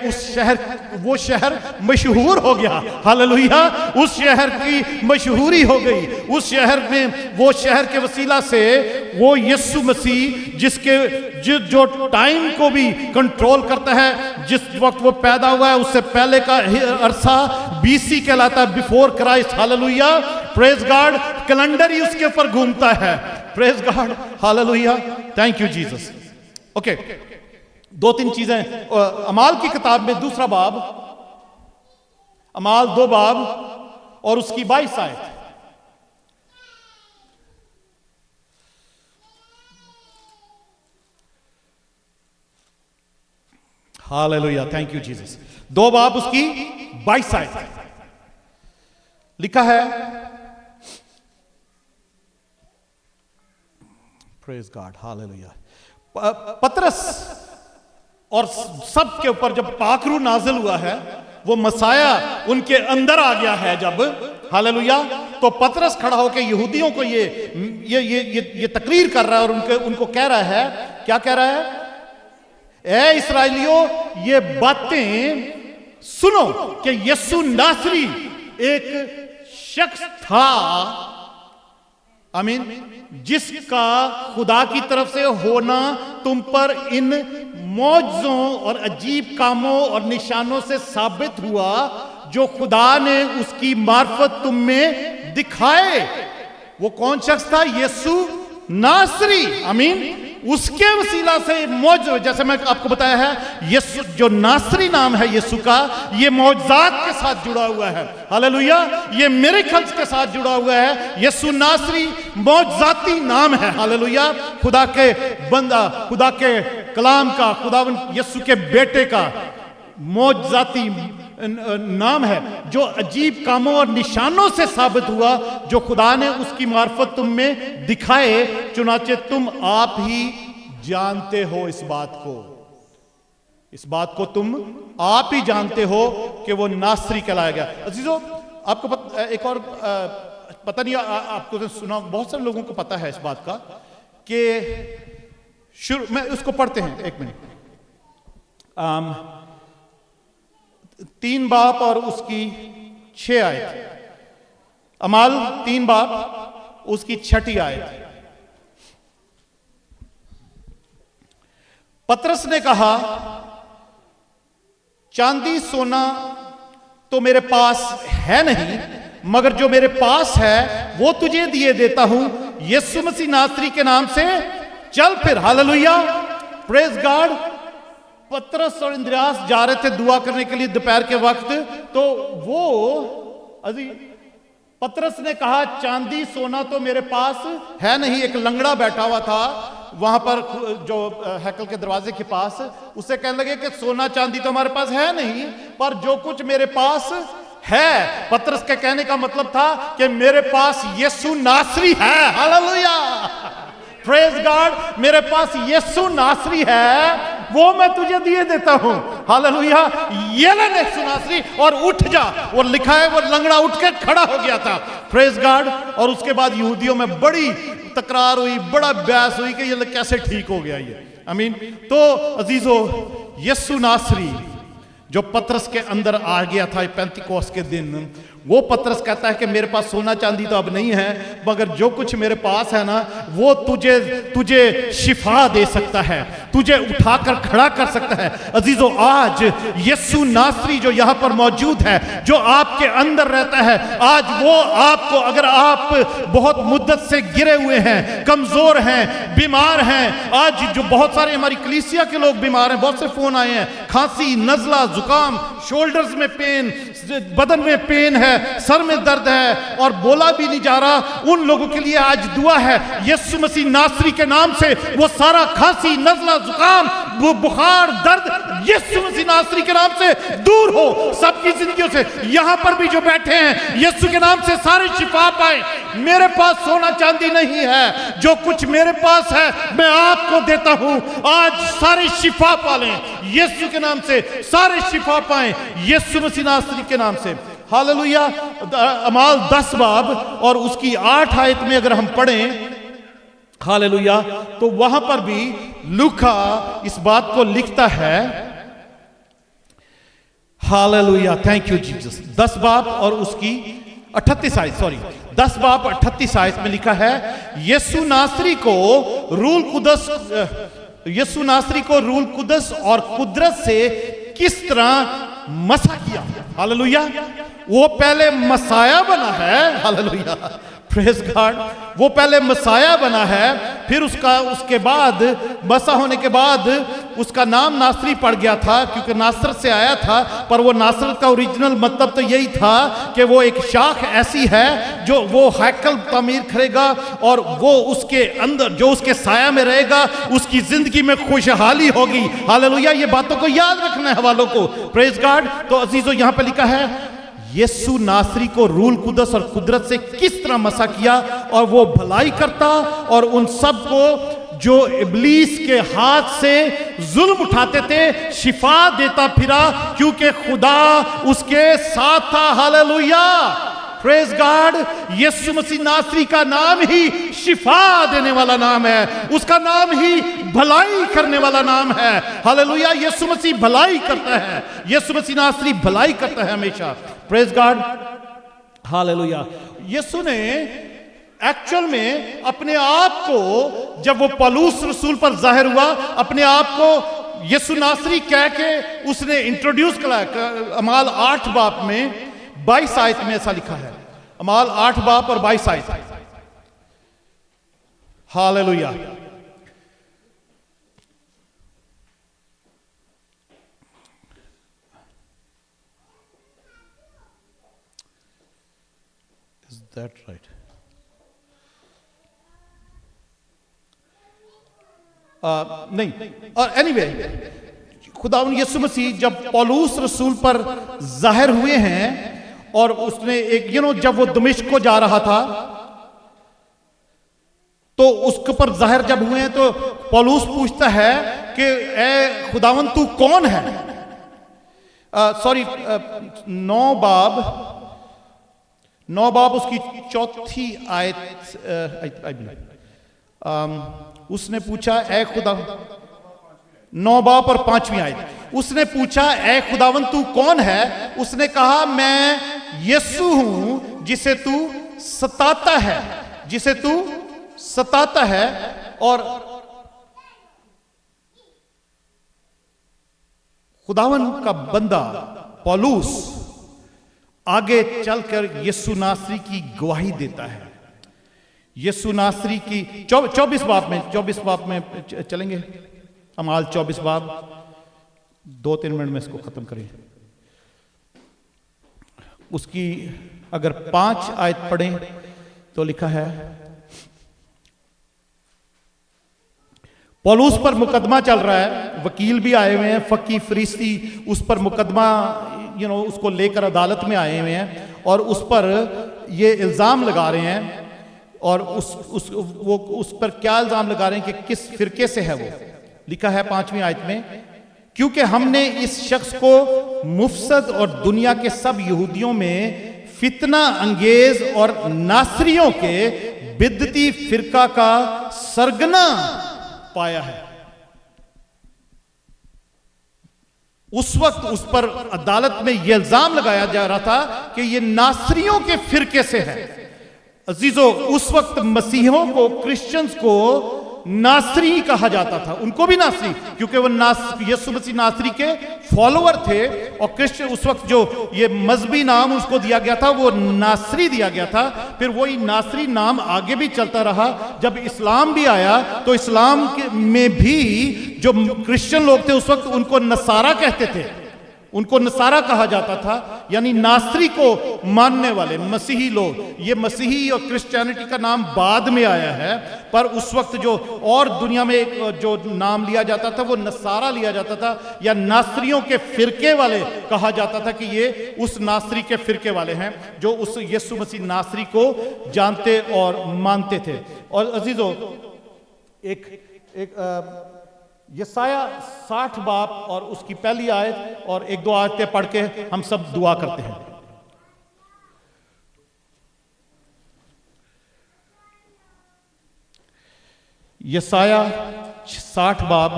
वो शहर मशहूर हो गया। हालेलुया। उस शहर की मशहूरी हो गई। उस शहर में, वो शहर के वसीला से वो यीशु मसीह जिसके जो टाइम को भी कंट्रोल करता है, जिस वक्त वो पैदा हुआ है उससे पहले का अरसा बीसी कहलाता है, before Christ. Hallelujah. Praise God. Calendar ही उसके ऊपर घूमता है। Praise God. Hallelujah. Thank you Jesus. Okay, दो तीन चीजें अमाल की किताब में, दूसरा बाब, अमाल 2 बाब और उसकी 22 आयत। हालेलुया। Thank you Jesus. 2 बाब उसकी 22 आयत लिखा है। Praise God. हालेलुया। पतरस और सब के ऊपर जब पाकरू नाजिल हुआ है, वो मसाया उनके अंदर आ गया है जब, हालेलुया, तो पतरस खड़ा होकर यहूदियों को ये तकरीर कर रहा है और उनको कह रहा है, क्या कह रहा है? ए इस्राएलियों, ये बातें सुनो कि यीशु नासरी एक शख्स था, आमीन, जिसका खुदा की तरफ से होना तुम पर इन मौजों और अजीब कामों और निशानों से साबित हुआ, जो खुदा ने उसकी मार्फत तुम में दिखाए। वो कौन शख्स था? यीशु नासरी, आमीन। उसके वसीला से मौज, जैसे मैं आपको बताया है, यीशु जो नासरी नाम है यीशु का, ये मौजज़ात के साथ जुड़ा हुआ है। हालेलुया। ये मिरेकल्स के साथ जुड़ा हुआ है। यीशु नासरी मौजज़ाती नाम है। हालेलुया। खुदा के बंदा, खुदा के कलाम का, खुदावन यीशु के बेटे का मौजज़ाती नाम है, जो अजीब कामों और निशानों से साबित हुआ, जो खुदा ने उसकी मार्फत तुम में दिखाए, चुनाचे तुम आप ही जानते हो इस बात को तुम आप ही जानते हो कि वो नासरी कहलाया गया। अजीजों, आपको एक और पता नहीं, आपको तो सुना, बहुत सारे लोगों को पता है इस बात का कि शुरू में उसको पढ़ते हैं, 1 मिनट, 3 बाब और उसकी 6 आयत। अमाल 3 बाब उसकी 6 आयत। पतरस ने कहा, चांदी सोना तो मेरे पास है नहीं, मगर जो मेरे पास है वो तुझे दिए देता हूं। यीशु मसीह नासरी के नाम से चल फिर। हालेलुया। Praise God. पतरस और इंद्रियास जा रहे थे दुआ करने के लिए दोपहर के वक्त, तो वो अजी पतरस ने कहा चांदी सोना तो मेरे पास है नहीं। एक लंगड़ा बैठा हुआ था वहां पर जो हैकल के दरवाजे के पास, उससे कहने लगे कि सोना चांदी तो हमारे पास है नहीं, पर जो कुछ मेरे पास है। पतरस के कहने का मतलब था कि मेरे पास यीशु नासरी है। हालेलुया, प्रेज गॉड, मेरे पास यीशु नासरी है, वो मैं तुझे दिए देता हूं। हालेलुया, ये ले यीशु नासरी और उठ जा। और लिखा है वो लंगड़ा उठ के खड़ा हो गया था। Praise God. और उसके बाद यहूदियों में बड़ी तकरार हुई, बड़ा बहस हुई कि ये कैसे ठीक हो गया ये। आमीन। तो अजीजो, यीशु नासरी जो पतरस के अंदर आ गया था पेंतिकोस्त के दिन, वो पतरस कहता है कि मेरे पास सोना चांदी तो अब नहीं है, मगर जो कुछ मेरे पास है ना, वो तुझे शिफा दे सकता है, तुझे उठाकर खड़ा कर सकता है। अजीजो, आज यीशु नासरी जो यहां पर मौजूद है, जो आपके अंदर रहता है, आज वो आपको, अगर आप बहुत मुद्दत से गिरे हुए हैं, कमजोर हैं, बीमार हैं, आज जो बहुत सारे हमारी कलीसिया के लोग बीमार हैं, बहुत से फोन आए हैं, खांसी, नजला, जुकाम, शोल्डर्स में पेन, बदन में पेन है, सर में दर्द है और बोला भी नहीं जा रहा, उन लोगों के लिए आज दुआ है। यीशु मसीह नासरी के नाम से वो सारा खांसी, नजला, जुकाम, बुखार, दर्द यीशु मसीह नासरी के नाम से दूर हो सबकी जिंदगियों से। यहां पर भी जो बैठे हैं, यीशु के नाम से सारे शिफा पाए। मेरे पास सोना चांदी नहीं है, जो कुछ मेरे पास है मैं आपको देता हूं। आज सारे शिफा पालें यीशु के नाम से, सारे शिफा पाएं यीशु मसीह नासरी के नाम से। हालेलुया। अमाल 10 बाब और उसकी 8 आयत में अगर हम पढ़ें, हालेलुया, तो वहां पर भी लूका इस बात को लिखता है। Hallelujah, thank you Jesus. 10 बाब और उसकी 38 आयत, सॉरी 10 बाब 38 आयत में लिखा है, यीशु नासरी को रूल कुदस और कुदरत से किस तरह मसा किया। हालेलुया। वो पहले मसाया बना है। Hallelujah, praise God. वो पहले मसाया बना है, फिर उसके बाद मसा होने के बाद उसका नाम नासरी पड़ गया था, क्योंकि नासरत से आया था। पर वो नासरत का ओरिजिनल मतलब तो यही था कि वो एक शाख ऐसी है जो वो हैकल तामीर करेगा और वो उसके अंदर जो उसके साया में रहेगा, उसकी जिंदगी में खुशहाली होगी। हालेलुया, ये बातों को याद रखना है वालों को। Praise God. तो अजीजों, यहां पे लिखा है यीशु नासरी को रूल कुदस और कुदरत से किस तरह मसा किया, और वो भलाई करता और उन सब को जो इब्लीस के हाथ से जुल्म उठाते थे शिफा देता फिरा, क्योंकि खुदा उसके साथ था। Hallelujah, praise God. यीशु मसीह नासरी का नाम ही शिफा देने वाला नाम है, उसका नाम ही भलाई करने वाला नाम है। हालेलुया, यीशु मसीह भलाई करता है, यीशु मसीह नासरी भलाई करता है हमेशा। Praise God. हालेलुया। यीशु ने एक्चुअल में अपने आप को, जब वो पौलुस रसूल पर जाहिर हुआ, अपने आप को यीशु नासरी कह के उसने इंट्रोड्यूस कराया। अमाल 8 बाब में 22 आयत में ऐसा लिखा है। अमाल 8 बाब और 22 आयत। हालेलुया। Is that right? नहीं, और एनीवे, खुदावंद यीशु मसीह जब पौलुस रसूल पर जाहिर हुए हैं, और उसने एक जब वो दमिश्क को जा रहा था, तो उसके पर जाहिर जब हुए हैं, तो पौलुस पूछता है कि ए खुदावंद तू कौन है। सॉरी, 9 बाब उसकी 4थी आयत, उसने पूछा ए खुदा, 9 बाब और 5वीं आयत, उसने पूछा ए खुदावंद तू कौन है। उसने कहा मैं यीशु हूं जिसे तू सताता है, जिसे तू सताता है। और खुदावंद का बंदा पौलुस आगे चलकर यीशु नासरी की गवाही देता है। यीशु नासरी की 24 बाब में चलेंगे। अमाल 24 बाब, 2-3 मिनट में इसको खत्म करें। उसकी अगर 5 आयत पढ़ें तो लिखा है, पौलुस पर मुकदमा चल रहा है, वकील भी आए हुए हैं, फकी फरीसी उस पर मुकदमा उसको लेकर अदालत में आए हुए हैं और उस पर ये इल्जाम लगा रहे हैं। और उस पर क्या इल्जाम लगा रहे हैं कि किस फिरके से है वो। लिखा है 5वीं आयत में, क्योंकि हमने इस शख्स को मुफसद और दुनिया के सब यहूदियों में फितना अंगेज और नासरियों के बिदती फिरका का सरगना पाया है। उस वक्त उस पर अदालत में यह इल्जाम लगाया जा रहा था कि यह नासरियों के फिरके से है। अजीजों, उस वक्त मसीहों को, क्रिश्चियंस को नासरी कहा जाता था, उनको भी नासरी, क्योंकि वो यीशु मसीह नासरी के फॉलोअर थे। और क्रिश्चियन उस वक्त जो ये मजहबी नाम उसको दिया गया था वो नासरी दिया गया था। फिर वही नासरी नाम आगे भी चलता रहा। जब इस्लाम भी आया तो इस्लाम में भी जो क्रिश्चियन लोग थे उस वक्त उनको नसारा कहते थे, उनको नसारा कहा जाता था, यानी नासरी को मानने वाले मसीही लोग। ये मसीही और क्रिश्चियनिटी का नाम बाद में आया है, पर उस वक्त जो और दुनिया में जो नाम लिया जाता था वो नसारा लिया जाता था, या नासरियों के फिरके वाले कहा जाता था कि ये उस नासरी के फिरके वाले हैं जो उस यीशु मसीह नासरी को जानते और मानते थे। और अजीजों, एक यसाया 60 बाब और उसकी पहली आयत और 1-2 आयतें पढ़ के हम सब दुआ करते हैं। यसाया 60 बाब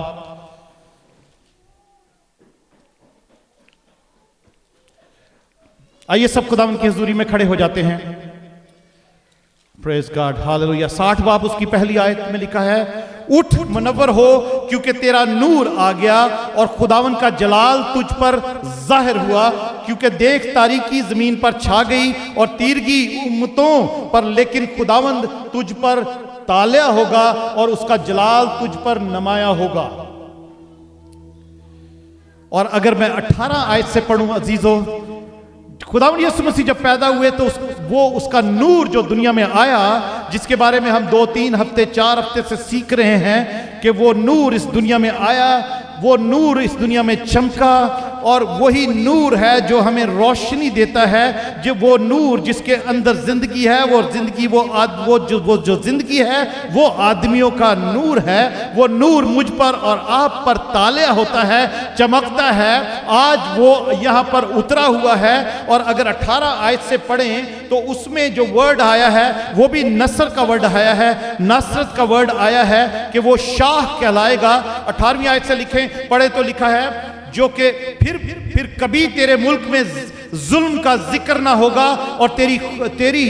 आइए सब खुदावंद की हुजूरी में खड़े हो जाते हैं। Praise God, hallelujah. 60 बाब उसकी पहली आयत में लिखा है, उठ मुनव्वर हो क्योंकि तेरा नूर आ गया और खुदावन का जलाल तुझ पर जाहिर हुआ। क्योंकि देख तारीकी जमीन पर छा गई और तीरगी उम्मतों पर, लेकिन खुदावंद तुझ पर तालिया होगा और उसका जलाल तुझ पर नमाया होगा। और अगर मैं 18 आयत से पढ़ूं अजीजों, खुदावंद यीशु मसीह जब पैदा हुए तो वो उसका नूर जो दुनिया में आया, जिसके बारे में हम 2-3 हफ्ते 4 हफ्ते से सीख रहे हैं कि वो नूर इस दुनिया में आया, वो नूर इस दुनिया में चमका और वही नूर है जो हमें रोशनी देता है। जो वो नूर जिसके अंदर जिंदगी है, वो जिंदगी वो जो जिंदगी है वो आदमियों का नूर है। वो नूर मुझ पर और आप पर तालिया होता है, चमकता है। आज वो यहाँ पर उतरा हुआ है। और अगर 18 आयत से पढ़ें तो उसमें जो वर्ड आया है वो भी नसर का वर्ड आया है, नासरत का वर्ड आया है कि वो शाह कहलाएगा। 18वीं आयत से लिखें, पढ़े तो लिखा है, जो कि फिर कभी तेरे मुल्क में जुल्म का जिक्र ना होगा और तेरी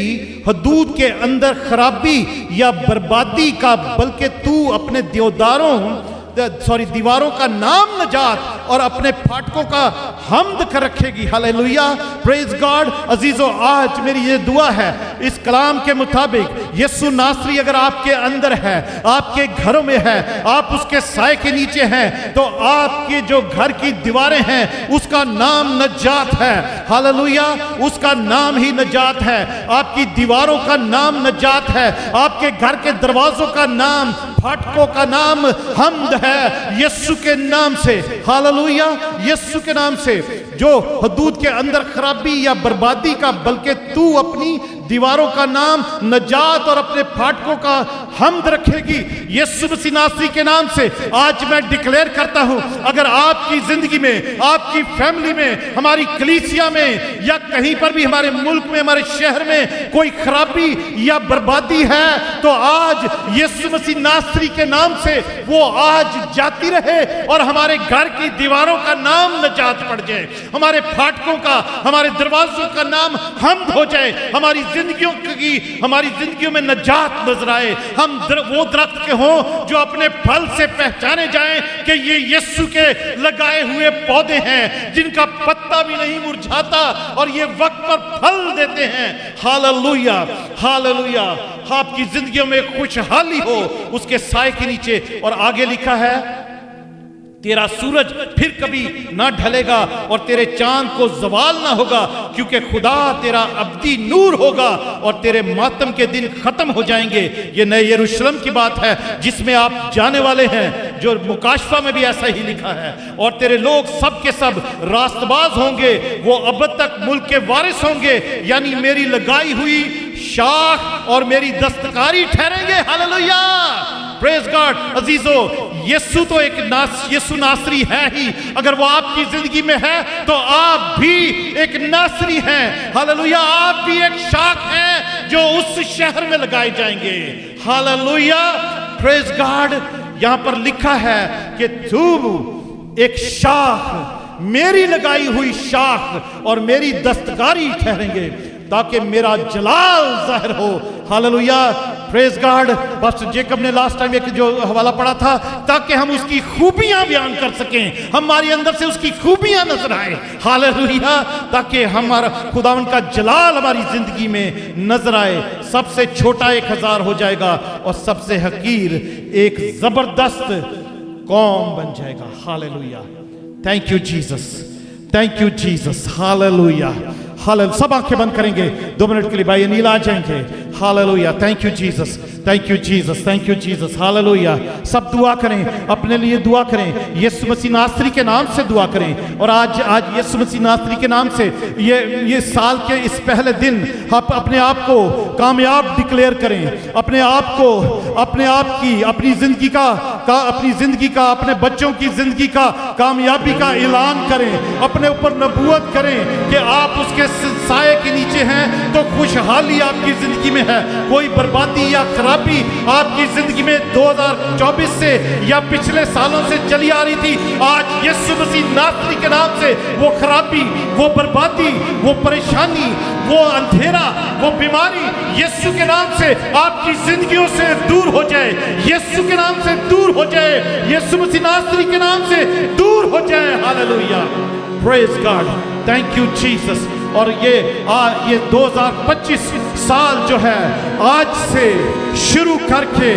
हदूद के अंदर खराबी या बर्बादी का, बल्कि तू अपने दीवारों का नाम नजात और अपने फाटकों का हमद कर रखेगी। Hallelujah, praise God. अजीजों, आज मेरी ये दुआ है इस कलाम के मुताबिक, यीशु नासरी अगर आपके अंदर है, आपके घरों में है, आप उसके साए के नीचे हैं, तो आपके जो घर की दीवारें हैं उसका नाम नजात है। हालेलुया, उसका नाम ही नजात है। आपकी दीवारों का नाम नजात है, आपके घर के दरवाजों का नाम, फाटकों का नाम हमद है, यीशु के नाम से। हालेलुया, यीशु के नाम से। जो हदूद के अंदर खराबी या बर्बादी का, बल्कि तू अपनी दीवारों का नाम नजात और अपने फाटकों का हमद रखेगी यीशु मसीह नासरी के नाम से। आज मैं डिक्लेयर करता हूं, अगर आपकी जिंदगी में, आपकी फैमिली में, हमारी कलीसिया में या कहीं पर भी हमारे मुल्क में, हमारे शहर में कोई खराबी या बर्बादी है, तो आज यीशु मसीह नासरी के नाम से वो आज जाती रहे और हमारे घर की दीवारों का नाम नजात पड़ जाए, हमारे फाटकों का, हमारे दरवाजों का नाम हमद हो जाए, हमारी जिंदगियों में नजात नजर आए। हम वो दरख्त के हों जो अपने फल से पहचाने जाएं कि ये यीशु के लगाए हुए पौधे हैं, जिनका पत्ता भी नहीं मुरझाता और ये वक्त पर फल देते हैं। Hallelujah, hallelujah. आपकी जिंदगियों में खुशहाली हो उसके साए के नीचे। और आगे लिखा है, तेरा सूरज फिर कभी ना ढलेगा और तेरे चांद को जवाल ना होगा, क्योंकि खुदा तेरा अब्दी नूर होगा और तेरे मातम के दिन खत्म हो जाएंगे। ये नए यरूशलेम की बात है जिसमें आप जाने वाले हैं, जो मुकाशफा में भी ऐसा ही लिखा है। और तेरे लोग सब के सब रास्तबाज होंगे, वो अब तक मुल्क के वारिस होंगे, यानी मेरी लगाई हुई शाख और मेरी दस्तकारी ठहरेंगे। Hallelujah, praise God. अजीजो, यीशु तो एक यीशु नासरी है ही। अगर वो आपकी जिंदगी में है तो आप भी एक नासरी हैं। हालेलुया, आप भी एक शाख हैं जो उस शहर में लगाए जाएंगे। Hallelujah, praise God. यहां पर लिखा है कि तू एक शाख, मेरी लगाई हुई शाख और मेरी दस्तकारी ठहरेंगे, ताकि मेरा जलाल जाहिर हो। Hallelujah, praise God. Pastor Jacob ने लास्ट टाइम एक जो हवाला पढ़ा था, ताकि हम उसकी खूबियां बयान कर सकें, हमारे अंदर से उसकी खूबियां नजर आए। हालेलुया, ताकि हमारा खुदावन का जलाल हमारी जिंदगी में नजर आए। सबसे छोटा 1000 हो जाएगा और सबसे हकीर एक जबरदस्त कौम बन जाएगा। Hallelujah, thank you Jesus, thank you Jesus. Hallelujah, hallelujah. सब आंखें बंद करेंगे 2 मिनट के लिए, भाई अनिल आ जाएंगे। Hallelujah, thank you Jesus, thank you Jesus, thank you Jesus. Hallelujah. सब दुआ करें, अपने लिए दुआ करें, यीशु मसीह नासरी के नाम से दुआ करें। और आज यीशु मसीह नासरी के नाम से ये साल के इस पहले दिन आप अपने आप को कामयाब डिक्लेयर करें, अपने आप को, अपने आप की, अपनी जिंदगी का, अपने बच्चों की जिंदगी का कामयाबी का ऐलान करें, अपने ऊपर नबूवत करें कि आप उसके साए के नीचे हैं तो खुशहाली आपकी जिंदगी में है। कोई बर्बादी या खराबी आपकी जिंदगी में 2024 से या पिछले सालों से चली आ रही थी, आज यीशु मसीह नासरी के नाम से वो खराबी, वो बर्बादी, वो परेशानी, वो अंधेरा, वो बीमारी यीशु के नाम से आपकी जिंदगियों से दूर हो जाए। यीशु के नाम से दूर हो जाए, यीशु मसीह नासरी के नाम से दूर हो जाए। Hallelujah, praise God, thank you Jesus. और ये 2025 साल जो है, आज से शुरू करके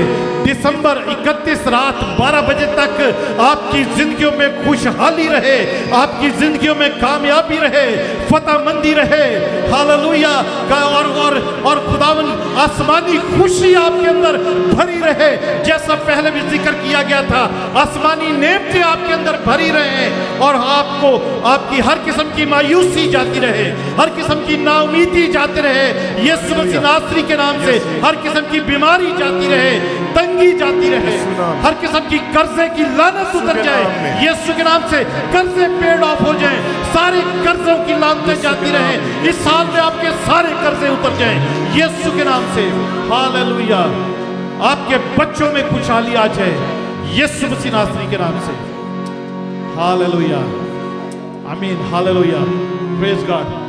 दिसंबर 31 रात 12 बजे तक आपकी जिंदगियों में खुशहाली रहे, आपकी जिंदगियों में कामयाबी रहे, फतहमंदी रहे। हालेलुया। और खुदावन आसमानी खुशी आपके अंदर भरी रहे, जैसा पहले भी जिक्र किया गया था। आसमानी नेमतें आपके अंदर भरी रहे और आपको, आपकी हर किस्म की मायूसी जाती रहे, हर किस्म की नाउमीदी जाते रहे। यीशु मसीह नासरी के नाम से हर किस्म की बीमारी जाती रहे, तंगी जाती रहे, हर किस्म की कर्जे की लानत उतर जाए। यीशु के नाम से कर्जे पेड ऑफ हो जाए, सारे कर्जों की लानतें जाती रहे। इस साल में आपके सारे कर्जे उतर जाएं यीशु के नाम से। हालेलुया। आपके बच्चों में खुशहाली आ जाए यीशु मसीह नासरी के नाम से। हालेलुया, आमीन। Hallelujah, praise God.